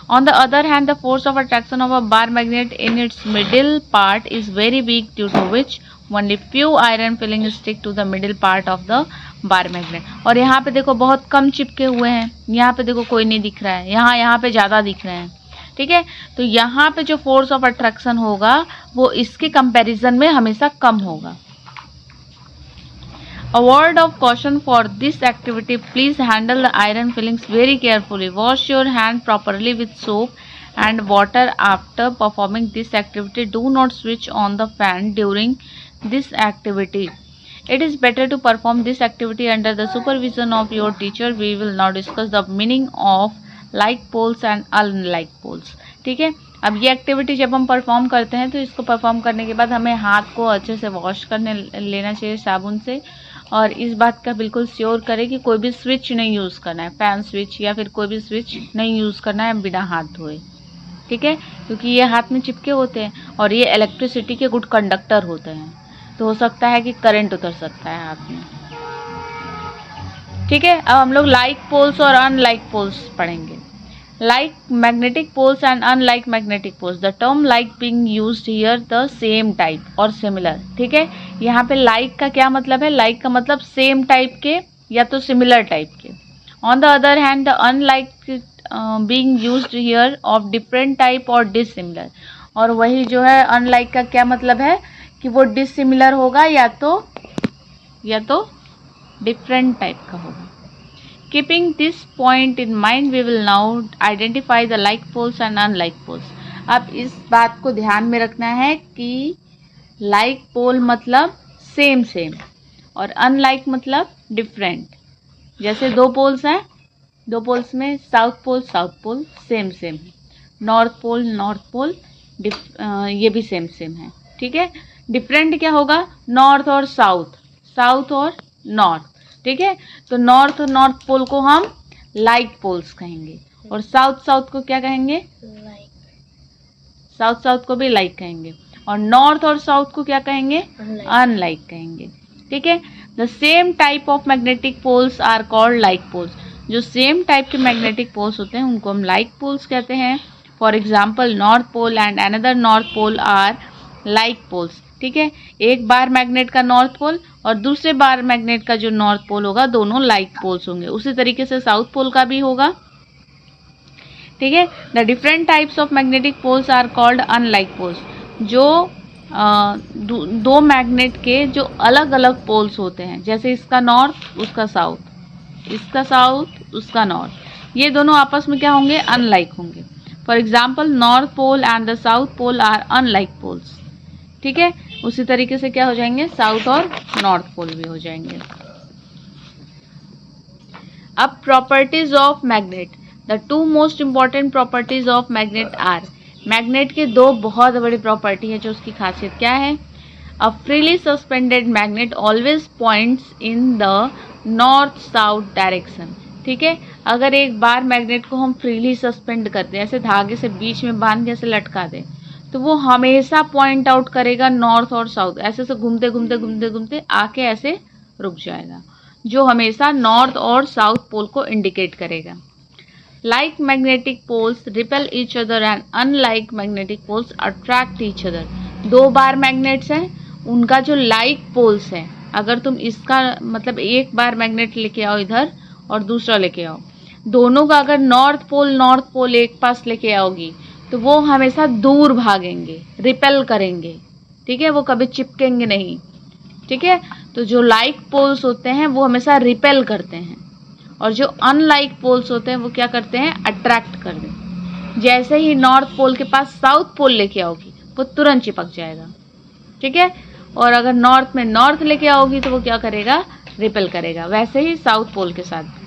On the other hand, the force of attraction of a bar magnet in its middle part is very weak, due to which only few iron fillings stick to the middle part of the bar magnet. और यहाँ पे देखो बहुत कम चिपके हुए हैं, यहाँ पे देखो कोई नहीं दिख रहा है, यहाँ पे ज़्यादा दिख रहे हैं। ठीक है, तो यहाँ पे जो फोर्स ऑफ अट्रैक्शन होगा वो इसके कंपैरिजन में हमेशा कम होगा। A word of caution for this activity: please handle the iron fillings very carefully. Wash your hand properly with soap and water after performing this activity. Do not switch on the fan during this activity. It is better to perform this activity under the supervision of your teacher. We will now discuss the meaning of like poles and unlike poles. ठीक है, अब ये activity जब हम perform करते हैं तो इसको परफॉर्म करने के बाद हमें हाथ को अच्छे से वॉश करने लेना चाहिए साबुन से, और इस बात का बिल्कुल श्योर करें कि कोई भी स्विच नहीं यूज़ करना है, फैन स्विच या फिर कोई भी स्विच नहीं यूज़ करना है बिना हाथ धोए। ठीक है, क्योंकि ये हाथ में चिपके होते हैं और ये इलेक्ट्रिसिटी के गुड कंडक्टर होते हैं, तो हो सकता है कि करंट उतर सकता है हाथ में। ठीक है, अब हम लोग लाइक पोल्स और अनलाइक पोल्स पढ़ेंगे। Like magnetic poles and unlike magnetic poles. The term like being used here the same type or similar. ठीक है, यहाँ पे like का क्या मतलब है? like का मतलब same type के या तो similar type के। On the other hand, the unlike being used here of different type or dissimilar. और वही जो है unlike का क्या मतलब है कि वो dissimilar होगा या तो different type का होगा। Keeping this point in mind, we will now identify the like poles and unlike poles. अब इस बात को ध्यान में रखना है कि like pole मतलब सेम और unlike मतलब डिफरेंट। जैसे दो पोल्स हैं, दो पोल्स में साउथ पोल सेम है, नॉर्थ पोल ये भी सेम है। ठीक है, डिफरेंट क्या होगा? नॉर्थ और साउथ और नॉर्थ। ठीक है, तो नॉर्थ और नॉर्थ पोल को हम लाइक पोल्स कहेंगे और साउथ को क्या कहेंगे? साउथ को भी लाइक कहेंगे, और नॉर्थ और साउथ को क्या कहेंगे? अनलाइक कहेंगे। ठीक है, the same type of magnetic poles are called like poles. जो सेम टाइप के मैग्नेटिक पोल्स होते हैं उनको हम लाइक पोल्स कहते हैं। For example, north pole and another north pole are like poles. ठीक है, एक बार मैग्नेट का नॉर्थ पोल और दूसरे बार मैग्नेट का जो नॉर्थ पोल होगा, दोनों लाइक पोल्स होंगे। उसी तरीके से साउथ पोल का भी होगा। ठीक है, the different types of magnetic poles are called unlike poles. जो दो मैग्नेट के जो अलग अलग पोल्स होते हैं, जैसे इसका नॉर्थ उसका साउथ, इसका साउथ उसका नॉर्थ, ये दोनों आपस में क्या होंगे? अनलाइक होंगे। For example, north pole and the south pole are unlike poles. ठीक है, उसी तरीके से क्या हो जाएंगे? साउथ और नॉर्थ पोल भी हो जाएंगे। अब properties of magnet. The two most important properties of magnet are magnet के दो बहुत बड़ी प्रॉपर्टी है जो उसकी खासियत क्या है। A freely suspended magnet always points in the north south direction. ठीक है, अगर एक बार मैग्नेट को हम फ्रीली सस्पेंड कर दें, ऐसे धागे से बीच में बांध के ऐसे लटका दें, तो वो हमेशा पॉइंट आउट करेगा नॉर्थ और साउथ। ऐसे से घूमते घूमते घूमते घूमते आके ऐसे रुक जाएगा, जो हमेशा नॉर्थ और साउथ पोल को इंडिकेट करेगा। Like magnetic poles repel each other and unlike magnetic poles attract each other. दो बार मैग्नेट्स हैं, उनका जो लाइक पोल्स है, अगर तुम इसका मतलब एक बार मैग्नेट लेके आओ इधर और दूसरा लेके आओ, दोनों का अगर नॉर्थ पोल एक पास लेके आओगी तो वो हमेशा दूर भागेंगे, रिपेल करेंगे। ठीक है, वो कभी चिपकेंगे नहीं। ठीक है, तो जो लाइक पोल्स होते हैं वो हमेशा रिपेल करते हैं, और जो अनलाइक पोल्स होते हैं वो क्या करते हैं, अट्रैक्ट कर दें। जैसे ही नॉर्थ पोल के पास साउथ पोल लेके आओगी वो तुरंत चिपक जाएगा। ठीक है, और अगर नॉर्थ में नॉर्थ लेके आओगी तो वो क्या करेगा, रिपेल करेगा। वैसे ही साउथ पोल के साथ भी।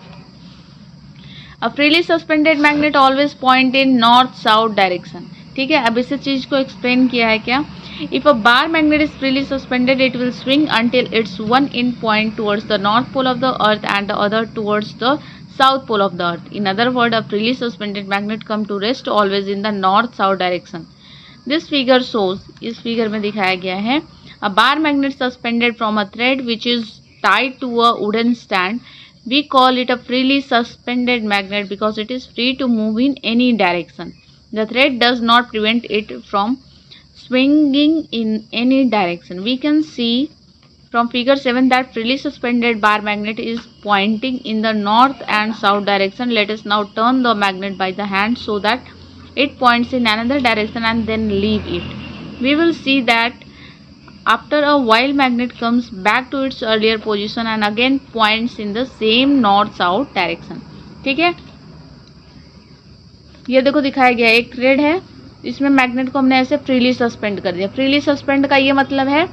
A freely suspended magnet always point in north south direction. ठीक है, अब इस चीज को एक्सप्लेन किया है क्या। If a bar magnet is freely suspended, it will swing until its one end point towards the north pole of the earth and the other towards the south pole of the earth. In other words, a freely suspended magnet come to rest always in the north-south direction. This figure shows, इस figure में दिखाया गया है, a bar magnet suspended from a thread which is tied to a wooden stand. We call it a freely suspended magnet because it is free to move in any direction. The thread does not prevent it from swinging in any direction. We can see from figure 7 that freely suspended bar magnet is pointing in the north and south direction. Let us now turn the magnet by the hand so that it points in another direction and then leave it. We will see that after a while magnet comes back to its earlier position and again points in the same north south direction. ठीक है, ये देखो दिखाया गया एक thread है, इसमें magnet को हमने ऐसे फ्रीली सस्पेंड कर दिया। फ्रीली सस्पेंड का ये मतलब है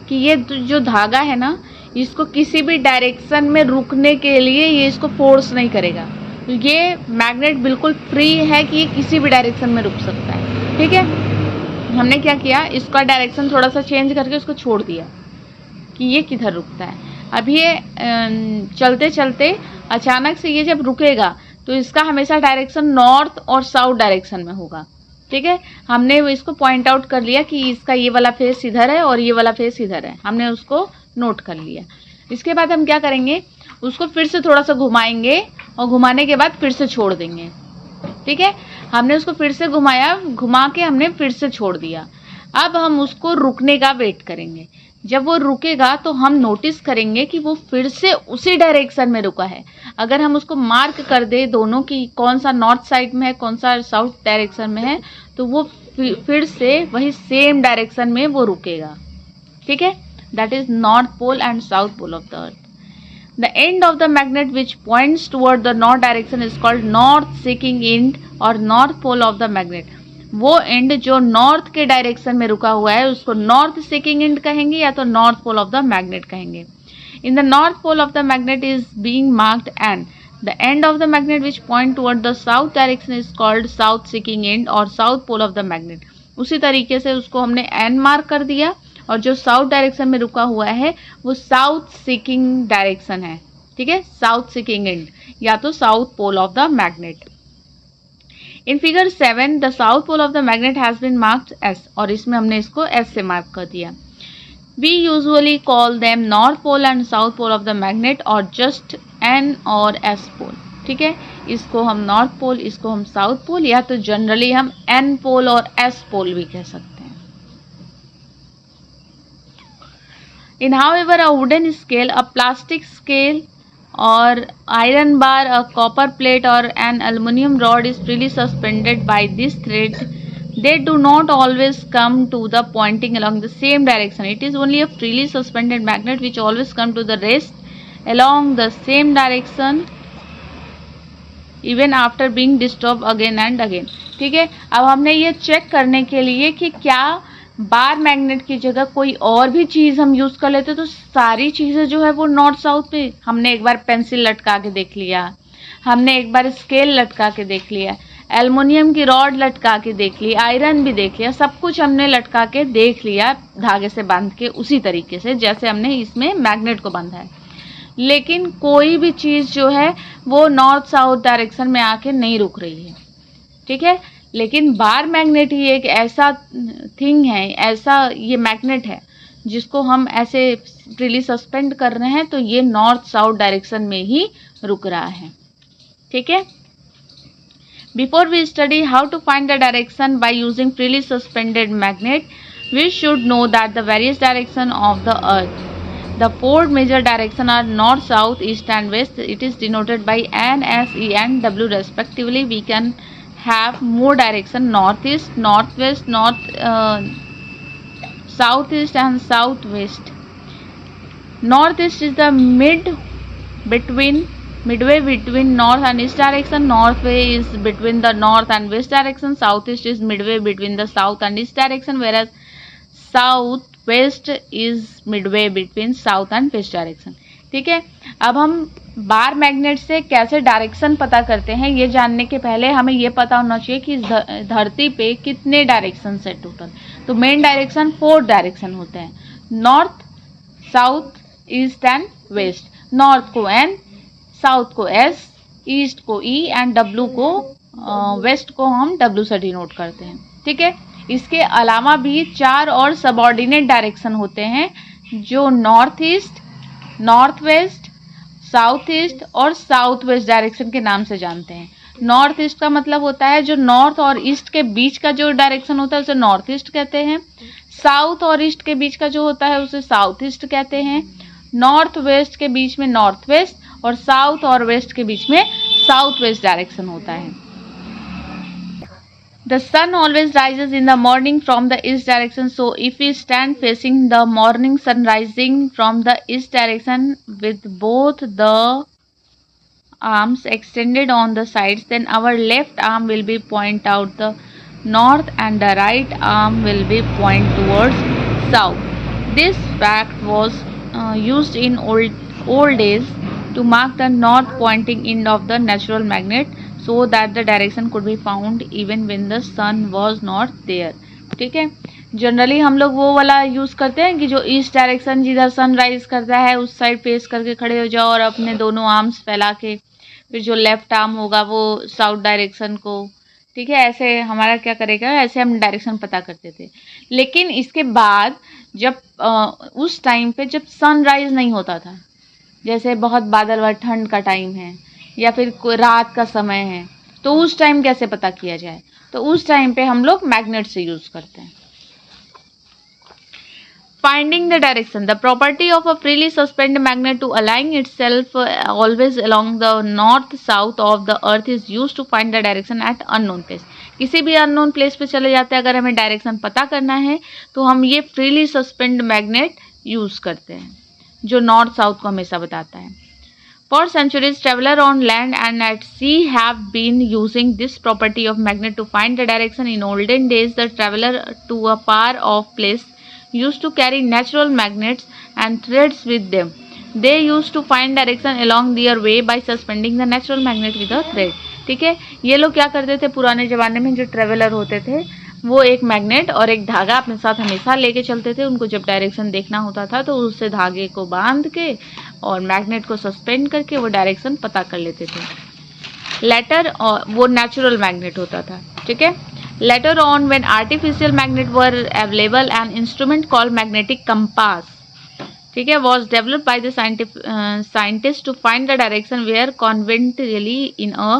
कि ये जो धागा है ना, इसको किसी भी डायरेक्शन में रुकने के लिए ये इसको फोर्स नहीं करेगा। तो ये मैग्नेट बिल्कुल फ्री है कि ये किसी भी डायरेक्शन में रुक सकता है। ठीक है, हमने क्या किया, इसका डायरेक्शन थोड़ा सा चेंज करके उसको छोड़ दिया कि ये किधर रुकता है। अब ये चलते चलते अचानक से ये जब रुकेगा तो इसका हमेशा डायरेक्शन नॉर्थ और साउथ डायरेक्शन में होगा। ठीक है, हमने इसको पॉइंट आउट कर लिया कि इसका ये वाला फेस इधर है और ये वाला फेस इधर है, हमने उसको नोट कर लिया। इसके बाद हम क्या करेंगे, उसको फिर से थोड़ा सा घुमाएंगे और घुमाने के बाद फिर से छोड़ देंगे। ठीक है, हमने उसको फिर से घुमाया, घुमा के हमने फिर से छोड़ दिया। अब हम उसको रुकने का वेट करेंगे। जब वो रुकेगा तो हम नोटिस करेंगे कि वो फिर से उसी डायरेक्शन में रुका है। अगर हम उसको मार्क कर दे दोनों की, कौन सा नॉर्थ साइड में है कौन सा साउथ डायरेक्शन में है, तो वो फिर से वही सेम डायरेक्शन में वो रुकेगा। ठीक है, that is north pole and south pole of the earth. The end of the magnet which points toward the north direction is called north seeking end और north pole of the magnet. वो end जो north के direction में रुका हुआ है उसको north seeking and कहेंगे या तो north pole of the magnet कहेंगे। In the north pole of the magnet is being marked and the end of the magnet which point toward the south direction is called south seeking end और south pole of the magnet. उसी तरीके से उसको हमने an mark कर दिया और जो साउथ डायरेक्शन में रुका हुआ है वो साउथ सीकिंग डायरेक्शन है। ठीक है, साउथ सीकिंग एंड या तो south pole of the magnet. In figure 7 the south pole of the magnet has been marked S और इसमें हमने इसको एस से मार्क कर दिया। We usually call them north pole and south pole of the magnet और just N और S pole. ठीक है, इसको हम नॉर्थ पोल, इसको हम साउथ पोल या तो जनरली हम एन पोल और एस पोल भी कह सकते हैं। In however a wooden scale, a plastic scale or iron bar, a copper plate or an aluminum rod is freely suspended by this thread. They do not always come to the pointing along the same direction. It is only a freely suspended magnet which always come to the rest along the same direction even after being disturbed again and again. ठीक है, अब हमने ये check करने के लिए कि क्या बार मैग्नेट की जगह कोई और भी चीज हम यूज कर लेते तो सारी चीजें जो है वो नॉर्थ साउथ पे। हमने एक बार पेंसिल लटका के देख लिया, हमने एक बार स्केल लटका के देख लिया, एल्युमिनियम की रॉड लटका के देख ली, आयरन भी देख लिया, सब कुछ हमने लटका के देख लिया धागे से बांध के, उसी तरीके से जैसे हमने इसमें मैग्नेट को बांधा है। लेकिन कोई भी चीज़ जो है वो नॉर्थ साउथ डायरेक्शन में आके नहीं रुक रही है, ठीक है। लेकिन बार मैग्नेट ही एक ऐसा थिंग है, ऐसा ये मैग्नेट है जिसको हम ऐसे फ्रीली सस्पेंड कर रहे हैं, तो ये नॉर्थ साउथ डायरेक्शन में ही रुक रहा है, ठीक है। Before we study how to find the direction by using freely suspended magnet, we should know that the various direction of the earth. The four major directions are north, south, east and west. It is denoted by N, S, E and W respectively. We can have more direction: northeast, northwest, southeast and southwest. Northeast is the midway between north and east direction. Northway is between the north and west direction. Southeast is midway between the south and east direction, whereas southwest is midway between south and west direction. ठीक है। अब हम bar magnet से कैसे direction पता करते हैं, ये जानने के पहले हमें ये पता होना चाहिए कि धरती पे कितने डायरेक्शन है टोटल। तो मेन डायरेक्शन 4 डायरेक्शन होते हैं: north, south, east and west. North को N, साउथ को S, ईस्ट को E एंड W को वेस्ट को हम W से डिनोट करते हैं, ठीक है। इसके अलावा भी 4 और सबऑर्डिनेट डायरेक्शन होते हैं जो north east, north west, south east और साउथ वेस्ट डायरेक्शन के नाम से जानते हैं। नॉर्थ ईस्ट का मतलब होता है जो नॉर्थ और ईस्ट के बीच का जो डायरेक्शन होता है उसे नॉर्थ ईस्ट कहते हैं। साउथ और ईस्ट के बीच का जो होता है उसे साउथ ईस्ट कहते हैं। नॉर्थ वेस्ट के बीच में नॉर्थ वेस्ट और साउथ और वेस्ट के बीच में साउथ वेस्ट डायरेक्शन होता है। The sun always rises in the morning from the east direction, so if we stand facing the morning sun rising from the east direction with both the arms extended on the sides, then our left arm will be point out the north and the right arm will be point towards south. This fact was used in old days to mark the north pointing end of the natural magnet, so that the direction could be found even when the sun was not there. ठीक है। Generally हम लोग वो वाला use करते हैं कि जो ईस्ट डायरेक्शन जिधर सन राइज करता है उस साइड फेस करके खड़े हो जाओ और अपने दोनों आर्म्स फैला के, फिर जो लेफ्ट आर्म होगा वो साउथ डायरेक्शन को, ठीक है, ऐसे हमारा क्या करेगा, ऐसे हम डायरेक्शन पता करते थे। लेकिन इसके बाद जब उस टाइम पे जब सनराइज नहीं होता था, जैसे बहुत बादल व ठंड का टाइम है या फिर कोई रात का समय है, तो उस टाइम कैसे पता किया जाए, तो उस टाइम पे हम लोग मैग्नेट से यूज करते हैं। Finding the direction. The property of a freely suspended magnet to align itself always along the north-south of the earth is used to find the direction at unknown place. किसी भी unknown place पे चले जाते हैं, अगर हमें direction पता करना है तो हम ये फ्रीली सस्पेंड मैग्नेट यूज करते हैं जो नॉर्थ साउथ को हमेशा बताता है। For centuries, travelers on land and at sea have been using this property of magnet to find the direction. In olden days, the traveler to a far off place used to carry natural magnets and threads with them. They used to find direction along their way by suspending the natural magnet with a thread. ठीक है, ये लोग क्या करते थे पुराने ज़माने में, जो ट्रेवलर होते थे वो एक मैग्नेट और एक धागा अपने साथ हमेशा लेके चलते थे। उनको जब डायरेक्शन देखना होता था तो उससे धागे को बांध के और मैग्नेट को सस्पेंड करके वो डायरेक्शन पता कर लेते थे। लेटर वो नेचुरल मैग्नेट होता था, ठीक है। Later on when artificial magnet were available, an instrument called magnetic compass, ठीक है, was developed by the scientists to find the direction where conventionally in a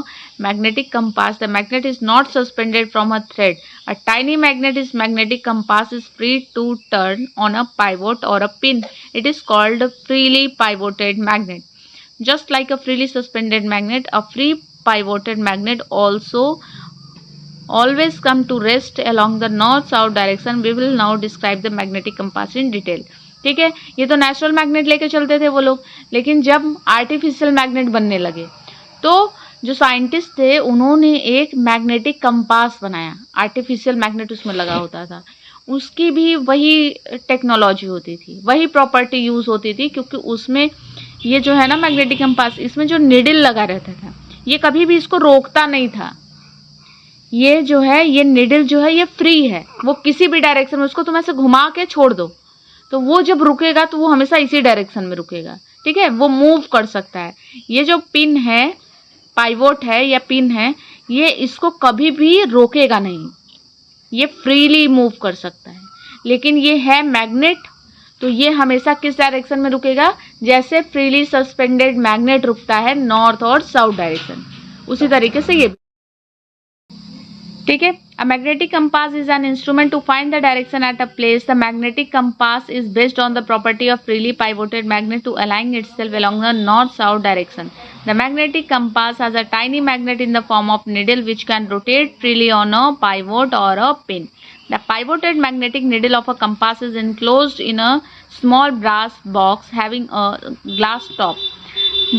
magnetic compass the magnet is not suspended from a thread. A tiny magnetic compass is free to turn on a pivot or a pin. It is called a freely pivoted magnet. Just like a freely suspended magnet, a free pivoted magnet also always come to rest along the north-south direction. We will now describe the magnetic compass in detail. ठीक है, ये तो natural magnet लेके चलते थे वो लोग, लेकिन जब आर्टिफिशियल मैग्नेट बनने लगे तो जो साइंटिस्ट थे उन्होंने एक मैग्नेटिक कंपास बनाया। आर्टिफिशियल मैग्नेट उसमें लगा होता था, उसकी भी वही टेक्नोलॉजी होती थी, वही प्रॉपर्टी यूज होती थी, क्योंकि उसमें ये जो है ना मैग्नेटिक कंपास, इसमें जो निडल लगा रहता था ये कभी भी इसको रोकता नहीं था, ये जो है, ये निडल जो है ये फ्री है, वो किसी भी डायरेक्शन में, उसको तुम ऐसे घुमा के छोड़ दो तो वो जब रुकेगा तो वो हमेशा इसी डायरेक्शन में रुकेगा, ठीक है, वो मूव कर सकता है। ये जो पिन है, पाइवोट है या पिन है, ये इसको कभी भी रोकेगा नहीं, ये फ्रीली मूव कर सकता है। लेकिन ये है मैग्नेट, तो ये हमेशा किस डायरेक्शन में रुकेगा, जैसे फ्रीली सस्पेंडेड मैग्नेट रुकता है नॉर्थ और साउथ डायरेक्शन, उसी तरीके से ये, ठीक है। A magnetic compass is an instrument to find the direction at a place. The magnetic compass is based on the property of freely pivoted magnet to align itself along the north-south direction. The magnetic compass has a tiny magnet in the form of needle which can rotate freely on a pivot or a pin. The pivoted magnetic needle of a compass is enclosed in a small brass box having a glass top.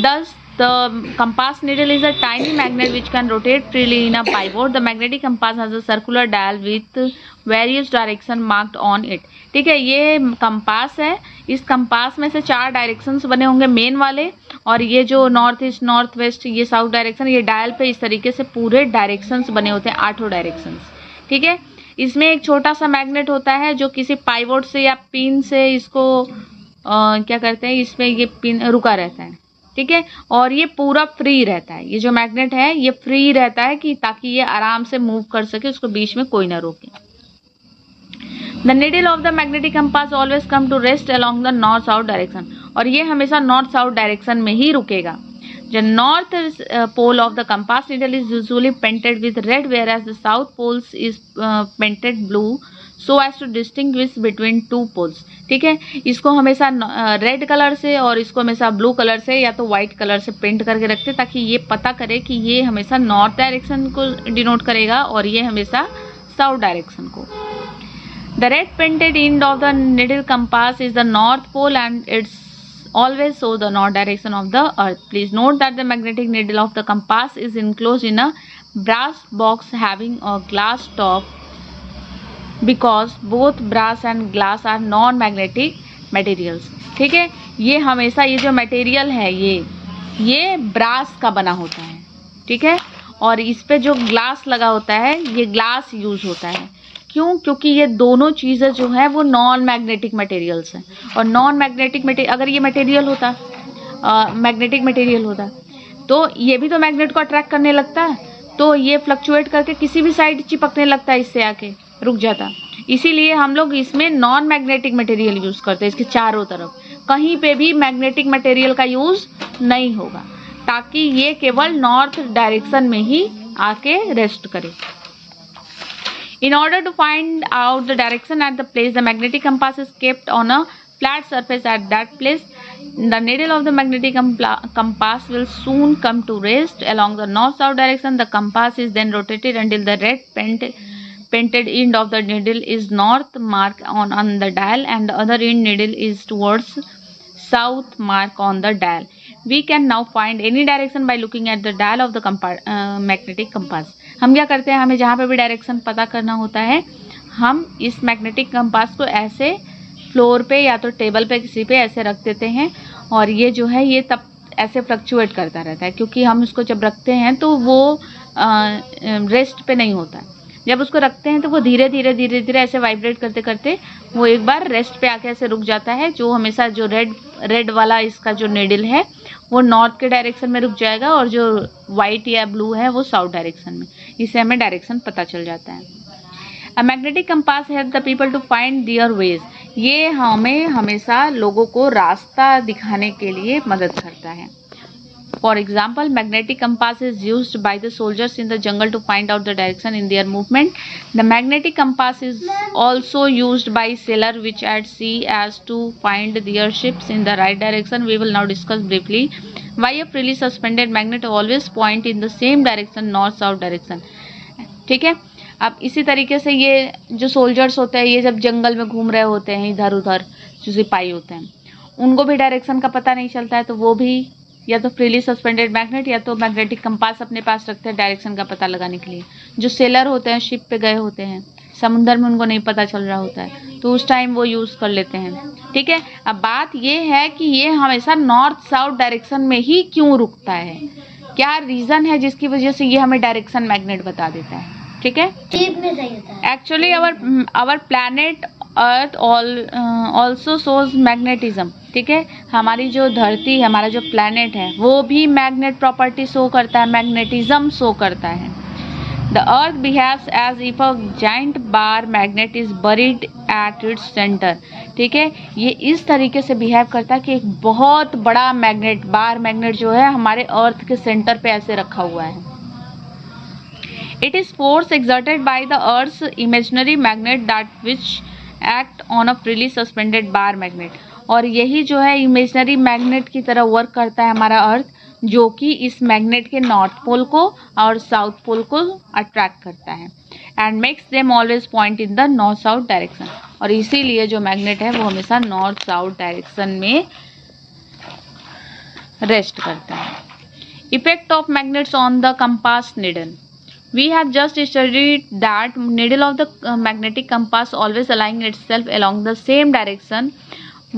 Thus, the compass needle is a tiny magnet which can rotate freely in a pivot. The magnetic compass has a circular dial with various direction marked on it. ठीक है, ये compass है, इस compass में से 4 directions बने होंगे main वाले, और ये जो नॉर्थ ईस्ट, नॉर्थ वेस्ट, ये साउथ डायरेक्शन, ये डायल पे इस तरीके से पूरे डायरेक्शंस बने होते हैं, 8 डायरेक्शंस, ठीक है। इसमें एक छोटा सा मैग्नेट होता है जो किसी पाइवोट से या पिन से इसको क्या करते हैं, इसमें ये पिन रुका रहता है, ठीक है, और ये पूरा फ्री रहता है, ये जो मैग्नेट है ये फ्री रहता है कि ताकि ये आराम से मूव कर सके, उसको बीच में कोई ना रोके। The needle of the magnetic compass always come to rest along the north south direction, और ये हमेशा नॉर्थ साउथ डायरेक्शन में ही रुकेगा। The north pole of the compass needle is usually painted with red, whereas the south poles is painted blue so as to distinguish between 2 poles, ठीक है। इसको हमेशा रेड कलर से और इसको हमेशा ब्लू कलर से या तो व्हाइट कलर से पेंट करके रखते ताकि ये पता करे कि ये हमेशा नॉर्थ डायरेक्शन को डिनोट करेगा और ये हमेशा साउथ डायरेक्शन को। The red painted end of the needle compass is the north pole and it's always show the north direction of the earth. Please note that the magnetic needle of the compass is enclosed in a brass box having a glass top because both brass and glass are non-magnetic materials. ठीक है, ये हमेशा ये जो material है ये brass का बना होता है, ठीक है, और इस पे जो ग्लास लगा होता है ये ग्लास यूज होता है। क्यों? क्योंकि ये दोनों चीज़ें जो है वो नॉन मैग्नेटिक मटेरियल्स हैं, और नॉन मैग्नेटिक मटेरियल अगर ये मटेरियल होता, मैग्नेटिक मटेरियल होता, तो ये भी तो मैग्नेट को अट्रैक्ट करने लगता, तो ये फ्लक्चुएट करके किसी भी साइड चिपकने लगता है, इससे आके रुक जाता। इसीलिए हम लोग इसमें नॉन मैग्नेटिक मटेरियल यूज़ करते हैं, इसके चारों तरफ कहीं पे भी मैग्नेटिक मटेरियल का यूज़ नहीं होगा, ताकि ये केवल नॉर्थ डायरेक्शन में ही आके रेस्ट करे। In order to find out the direction at the place, the magnetic compass is kept on a flat surface at that place. The needle of the magnetic compass will soon come to rest along the north-south direction. The compass is then rotated until the red painted end of the needle is north mark on the dial and the other end needle is towards south mark on the dial. We can now find any direction by looking at the dial of the magnetic compass. हम क्या करते हैं, हमें जहाँ पे भी direction पता करना होता है, हम इस मैग्नेटिक कंपास को ऐसे फ्लोर पे या तो टेबल पे किसी पे ऐसे रख देते हैं, और ये जो है ये तब ऐसे फ्लक्चुएट करता रहता है, क्योंकि हम उसको जब रखते हैं तो वो रेस्ट पे नहीं होता है। जब उसको रखते हैं तो वो धीरे धीरे ऐसे वाइब्रेट करते करते वो एक बार रेस्ट पे आके ऐसे रुक जाता है, जो हमेशा जो रेड वाला इसका जो निडल है वो नॉर्थ के डायरेक्शन में रुक जाएगा, और जो वाइट या ब्लू है वो साउथ डायरेक्शन में। इससे हमें डायरेक्शन पता चल जाता है। A magnetic compass help the people to find their ways. ये हमें हमेशा लोगों को रास्ता दिखाने के लिए मदद करता है। For example, magnetic compass is used by the soldiers in the jungle to find out the direction in their movement. The magnetic compass is also used by sailors which at sea as to find their ships in the right direction. We will now discuss briefly why a freely suspended magnet always point in the same direction, north-south direction. ठीक है, अब इसी तरीके से ये जो soldiers होते हैं, ये जब जंगल में घूम रहे होते हैं इधर उधर, जो सिपाही होते हैं, उनको भी डायरेक्शन का पता नहीं चलता है, तो वो भी या तो फ्रीली सस्पेंडेड मैग्नेट या तो मैग्नेटिक कंपास अपने पास रखते हैं डायरेक्शन का पता लगाने के लिए। जो सेलर होते हैं, शिप पे गए होते हैं, समुंदर में उनको नहीं पता चल रहा होता है, तो उस टाइम वो यूज़ कर लेते हैं। ठीक है, अब बात ये है कि ये हमेशा नॉर्थ साउथ डायरेक्शन में ही क्यों रुकता है, क्या रीज़न है जिसकी वजह से ये हमें डायरेक्शन मैग्नेट बता देता है। ठीक है, शेप में सही होता है। Actually our planet earth also shows magnetism. ठीक है, हमारी जो धरती है, हमारा जो प्लैनेट है, वो भी मैग्नेट प्रॉपर्टी शो करता है, मैग्नेटिज्म शो करता है। The earth behaves as if a giant bar magnet is buried at its centre. ठीक है, ये इस तरीके से बिहेव करता है कि एक बहुत बड़ा मैग्नेट, बार मैग्नेट जो है हमारे अर्थ के सेंटर पे ऐसे रखा हुआ है। It is force exerted by the Earth's imaginary magnet that which act on a freely suspended bar magnet। और यही जो है इमेजनरी मैग्नेट की तरह वर्क करता है हमारा अर्थ, जो कि इस मैग्नेट के नॉर्थ पोल को और साउथ पोल को अट्रैक्ट करता है and makes them always point in the north south direction. और इसीलिए जो मैग्नेट है वो हमेशा नॉर्थ साउथ डायरेक्शन में रेस्ट करता है। Effect of magnets on the compass needle. We have just studied that needle of the magnetic compass always aligning itself along the same direction.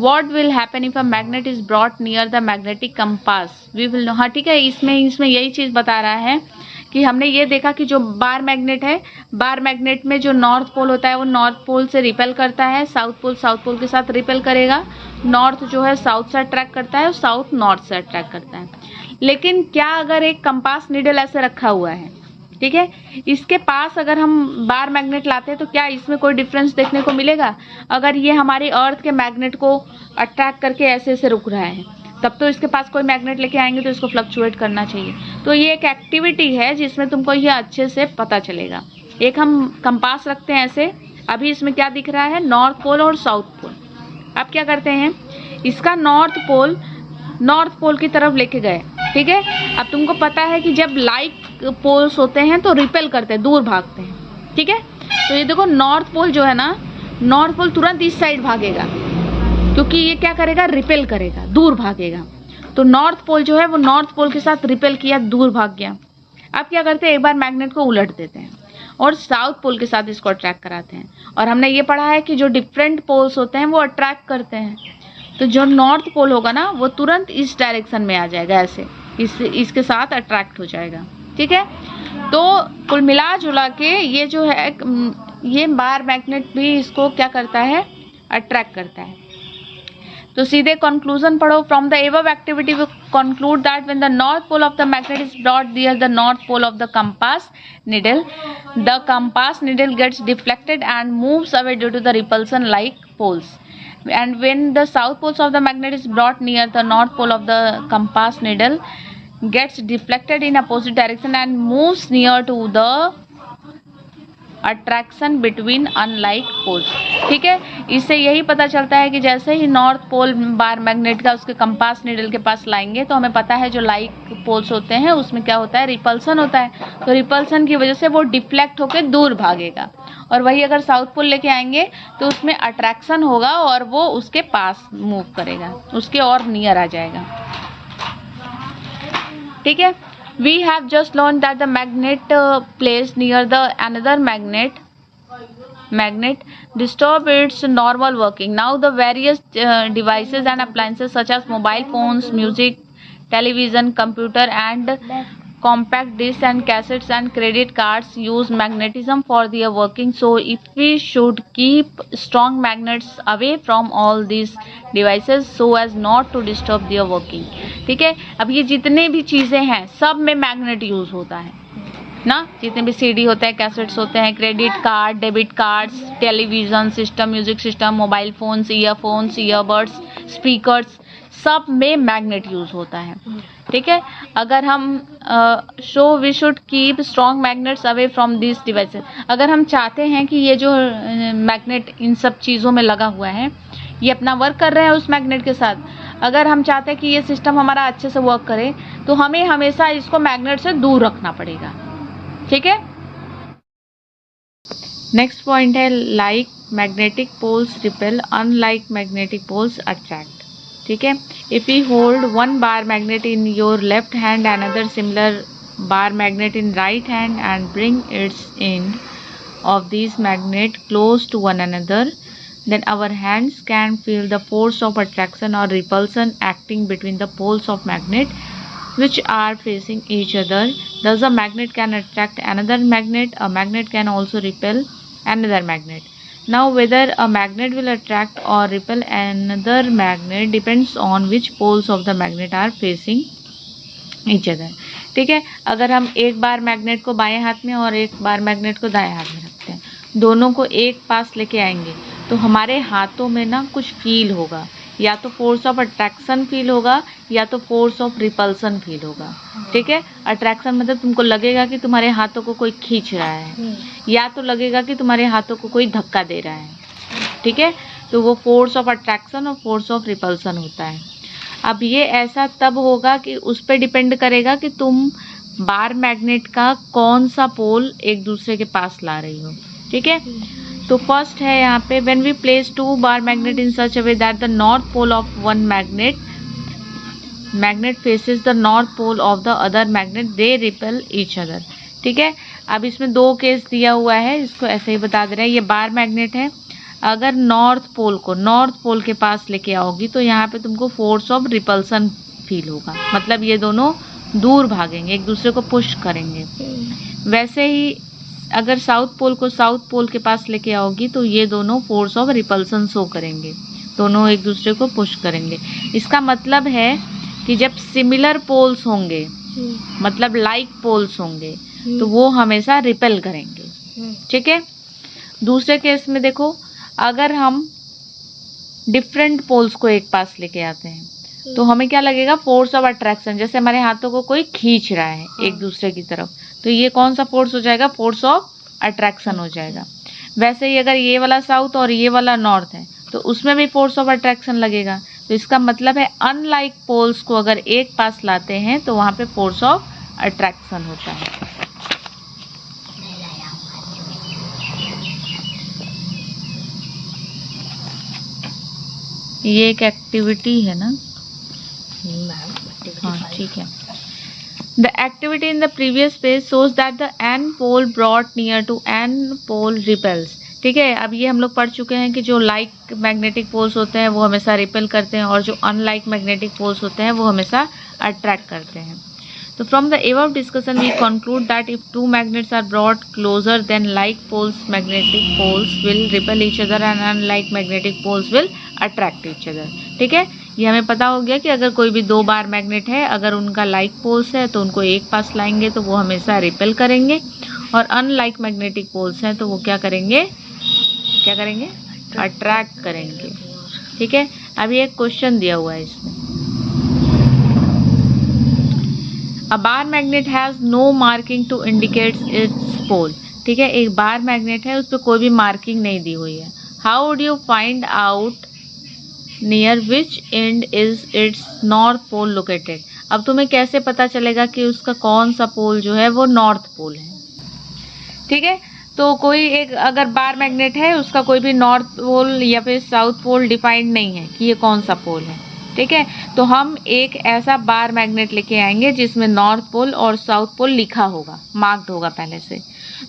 What will happen if a magnet is brought near the magnetic compass? We will know। हाँ ठीक है, इसमें यही चीज़ बता रहा है कि हमने ये देखा कि जो बार मैग्नेट है, बार मैग्नेट में जो नॉर्थ पोल होता है वो नॉर्थ पोल से रिपेल करता है, साउथ पोल के साथ रिपेल करेगा, नॉर्थ जो है साउथ से अट्रैक्ट करता है और साउथ नॉर्थ से अट्रैक्ट करता है। लेकिन क्या अगर एक कंपास नीडल ऐसे रखा हुआ है, ठीक है, इसके पास अगर हम बार मैग्नेट लाते हैं तो क्या इसमें कोई डिफरेंस देखने को मिलेगा? अगर ये हमारे अर्थ के मैग्नेट को अट्रैक्ट करके ऐसे ऐसे रुक रहा है, तब तो इसके पास कोई मैग्नेट लेके आएंगे तो इसको फ्लक्चुएट करना चाहिए। तो ये एक एक्टिविटी है जिसमें तुमको ये अच्छे से पता चलेगा। एक हम कंपास रखते हैं ऐसे, अभी इसमें क्या दिख रहा है, नॉर्थ पोल और साउथ पोल। अब क्या करते हैं, इसका नॉर्थ पोल की तरफ लेके गए, ठीक है। अब तुमको पता है कि जब लाइक पोल्स होते हैं तो रिपेल करते हैं, दूर भागते हैं, ठीक है। तो ये देखो नॉर्थ पोल जो है ना, नॉर्थ पोल तुरंत इस साइड भागेगा क्योंकि ये क्या करेगा, रिपेल करेगा, दूर भागेगा। तो नॉर्थ पोल जो है वो नॉर्थ पोल के साथ रिपेल किया, दूर भाग गया। अब क्या करते हैं, एक बार मैग्नेट को उलट देते हैं और साउथ पोल के साथ इसको अट्रैक्ट कराते हैं। और हमने ये पढ़ा है कि जो डिफरेंट पोल्स होते हैं वो अट्रैक्ट करते हैं। तो जो नॉर्थ पोल होगा ना वो तुरंत इस डायरेक्शन में आ जाएगा, ऐसे इसके साथ अट्रैक्ट हो जाएगा, ठीक है। तो कुल मिला जुला के ये जो है, ये बार मैग्नेट भी इसको क्या करता है, अट्रैक्ट करता है। तो सीधे कंक्लूजन पढ़ो। From the above activity we conclude that when the north pole of the magnet is brought near the north pole of the compass needle gets deflected and moves away due to the repulsion like poles. And when the south poles of the magnet is brought near the north pole of the compass needle gets deflected in opposite direction and moves near to the attraction between unlike poles। ठीक है, इससे यही पता चलता है कि जैसे ही north pole bar magnet का उसके कंपास नीडल के पास लाएंगे तो हमें पता है जो लाइक पोल्स होते हैं उसमें क्या होता है, रिपल्सन होता है। तो रिपल्सन की वजह से वो डिफ्लेक्ट होकर दूर भागेगा, और वही अगर साउथ पोल लेके आएंगे तो उसमें अट्रैक्शन होगा और वो उसके पास मूव करेगा, उसके और नियर आ जाएगा, ठीक है। We have just learned that the magnet placed near the another magnet disturb its normal working. Now the various devices and appliances such as mobile phones, music, television, computer and compact discs and cassettes and credit cards use magnetism for their working. So if we should keep strong magnets away from all these devices so as not to disturb their working। ठीक है, अब ये जितने भी चीज़ें हैं सब में मैग्नेट यूज़ होता है ना, जितने भी सीडी होते हैं, कैसेट्स होते हैं, credit card, debit cards, television system, music system, mobile phones, earbuds, speakers, सब में मैग्नेट यूज़ होता है, ठीक है। अगर हम we should keep strong magnets away from this devices. अगर हम चाहते हैं कि ये जो मैग्नेट इन सब चीज़ों में लगा हुआ है ये अपना वर्क कर रहे हैं उस मैग्नेट के साथ, अगर हम चाहते हैं कि ये सिस्टम हमारा अच्छे से वर्क करे तो हमें हमेशा इसको मैग्नेट से दूर रखना पड़ेगा, ठीक है। नेक्स्ट पॉइंट है like magnetic poles repel, unlike magnetic poles attract. ठीक है, if you hold one bar magnet in your left hand, another similar bar magnet in right hand and bring its end of these magnet close to one another, then our hands can feel the force of attraction or repulsion acting between the poles of magnet which are facing each other. Thus a magnet can attract another magnet. A magnet can also repel another magnet. Now whether a magnet will attract or repel another magnet depends on which poles of the magnet are facing each other. ठीक है, अगर हम एक bar magnet को बाएं हाथ में और एक बार मैग्नेट को दाएं हाथ में रखते हैं, दोनों को एक पास लेके आएंगे तो हमारे हाथों में ना कुछ फील होगा, या तो फोर्स ऑफ अट्रैक्शन फील होगा या तो फोर्स ऑफ रिपल्सन फील होगा। ठीक है, अट्रैक्शन मतलब तुमको लगेगा कि तुम्हारे हाथों को कोई खींच रहा है, या तो लगेगा कि तुम्हारे हाथों को कोई धक्का दे रहा है। ठीक है, तो वो फोर्स ऑफ अट्रैक्शन और फोर्स ऑफ रिपल्सन होता है। अब ये ऐसा तब होगा कि उस पर डिपेंड करेगा कि तुम बार मैग्नेट का कौन सा पोल एक दूसरे के पास ला रही हो। ठीक है, तो फर्स्ट है यहाँ पे, when we place two bar magnet in such a way that the north pole of one magnet faces the north pole of the other magnet, they repel each other. ठीक है, अब इसमें दो केस दिया हुआ है, इसको ऐसे ही बता दे रहे हैं। ये बार मैग्नेट है, अगर नॉर्थ पोल को नॉर्थ पोल के पास लेके आओगी तो यहाँ पे तुमको फोर्स ऑफ रिपल्सन फील होगा, मतलब ये दोनों दूर भागेंगे, एक दूसरे को पुश करेंगे। वैसे ही अगर साउथ पोल को साउथ पोल के पास लेके आओगी तो ये दोनों फोर्स ऑफ रिपल्सन शो करेंगे, दोनों एक दूसरे को पुश करेंगे। इसका मतलब है कि जब सिमिलर पोल्स होंगे, मतलब लाइक पोल्स होंगे, तो वो हमेशा रिपेल करेंगे। ठीक है, दूसरे केस में देखो, अगर हम डिफरेंट पोल्स को एक पास लेके आते हैं तो हमें क्या लगेगा, फोर्स ऑफ अट्रैक्शन, जैसे हमारे हाथों को कोई खींच रहा है एक दूसरे की तरफ, तो ये कौन सा फोर्स हो जाएगा, फोर्स ऑफ अट्रैक्शन हो जाएगा। वैसे ही अगर ये वाला साउथ और ये वाला नॉर्थ है तो उसमें भी फोर्स ऑफ अट्रैक्शन लगेगा। तो इसका मतलब है अनलाइक पोल्स को अगर एक पास लाते हैं तो वहां पे फोर्स ऑफ अट्रैक्शन होता है। ये एक एक्टिविटी है ना, हाँ ठीक है। The activity in the previous page shows that the n pole brought near to n pole repels. ठीक है, अब ये हम लोग पढ़ चुके हैं कि जो लाइक मैग्नेटिक पोल्स होते हैं वो हमेशा रिपेल करते हैं और जो अनलाइक मैग्नेटिक पोल्स होते हैं वो हमेशा अट्रैक्ट करते हैं। तो from the above discussion we conclude that if two magnets are brought closer then like poles magnetic poles will repel each other and unlike magnetic poles will attract each other. ठीक है, ये हमें पता हो गया कि अगर कोई भी दो बार मैग्नेट है, अगर उनका लाइक पोल्स है तो उनको एक पास लाएंगे तो वो हमेशा रिपेल करेंगे, और अनलाइक मैग्नेटिक पोल्स हैं तो वो क्या करेंगे, अट्रैक्ट करेंगे। ठीक है, अभी एक क्वेश्चन दिया हुआ है इसमें, a bar magnet has no marking to indicate its pole. ठीक है, एक बार मैग्नेट है, उस पर कोई भी मार्किंग नहीं दी हुई है। How would you find out near which end is its north pole located. अब तुम्हें कैसे पता चलेगा कि उसका कौन सा पोल जो है वो नॉर्थ पोल है। ठीक है, तो कोई एक अगर बार मैग्नेट है, उसका कोई भी नॉर्थ पोल या फिर साउथ पोल डिफाइंड नहीं है कि ये कौन सा पोल है। ठीक है, तो हम एक ऐसा बार मैग्नेट लेके आएंगे जिसमें नॉर्थ पोल और साउथ पोल लिखा होगा, मार्क्ड होगा पहले से।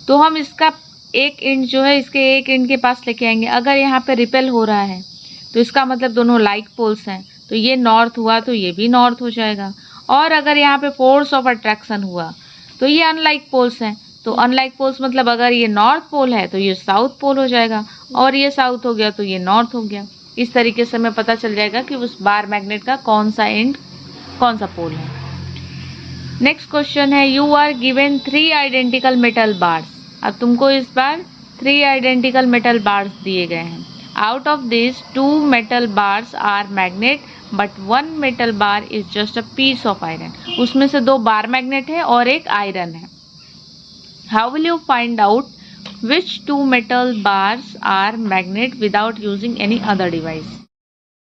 तो हम इसका एक एंड जो है, इसके एक एंड के पास लेके आएंगे। अगर यहाँ पे रिपेल हो रहा है तो इसका मतलब दोनों लाइक पोल्स हैं, तो ये नॉर्थ हुआ तो ये भी नॉर्थ हो जाएगा। और अगर यहाँ पे फोर्स ऑफ अट्रैक्शन हुआ तो ये अनलाइक पोल्स हैं, तो अनलाइक पोल्स मतलब अगर ये नॉर्थ पोल है तो ये साउथ पोल हो जाएगा, और ये साउथ हो गया तो ये नॉर्थ हो गया। इस तरीके से हमें पता चल जाएगा कि उस बार मैग्नेट का कौन सा एंड, कौन सा पोल है। नेक्स्ट क्वेश्चन है, you are given 3 identical metal bars. अब तुमको इस बार 3 आइडेंटिकल मेटल बार्स दिए गए हैं। Out of these 2 metal bars are magnet, but 1 metal bar is just a piece of iron. उसमें से 2 बार मैग्नेट है और एक आयरन है। How will you find out which 2 metal bars are magnet without using any other device?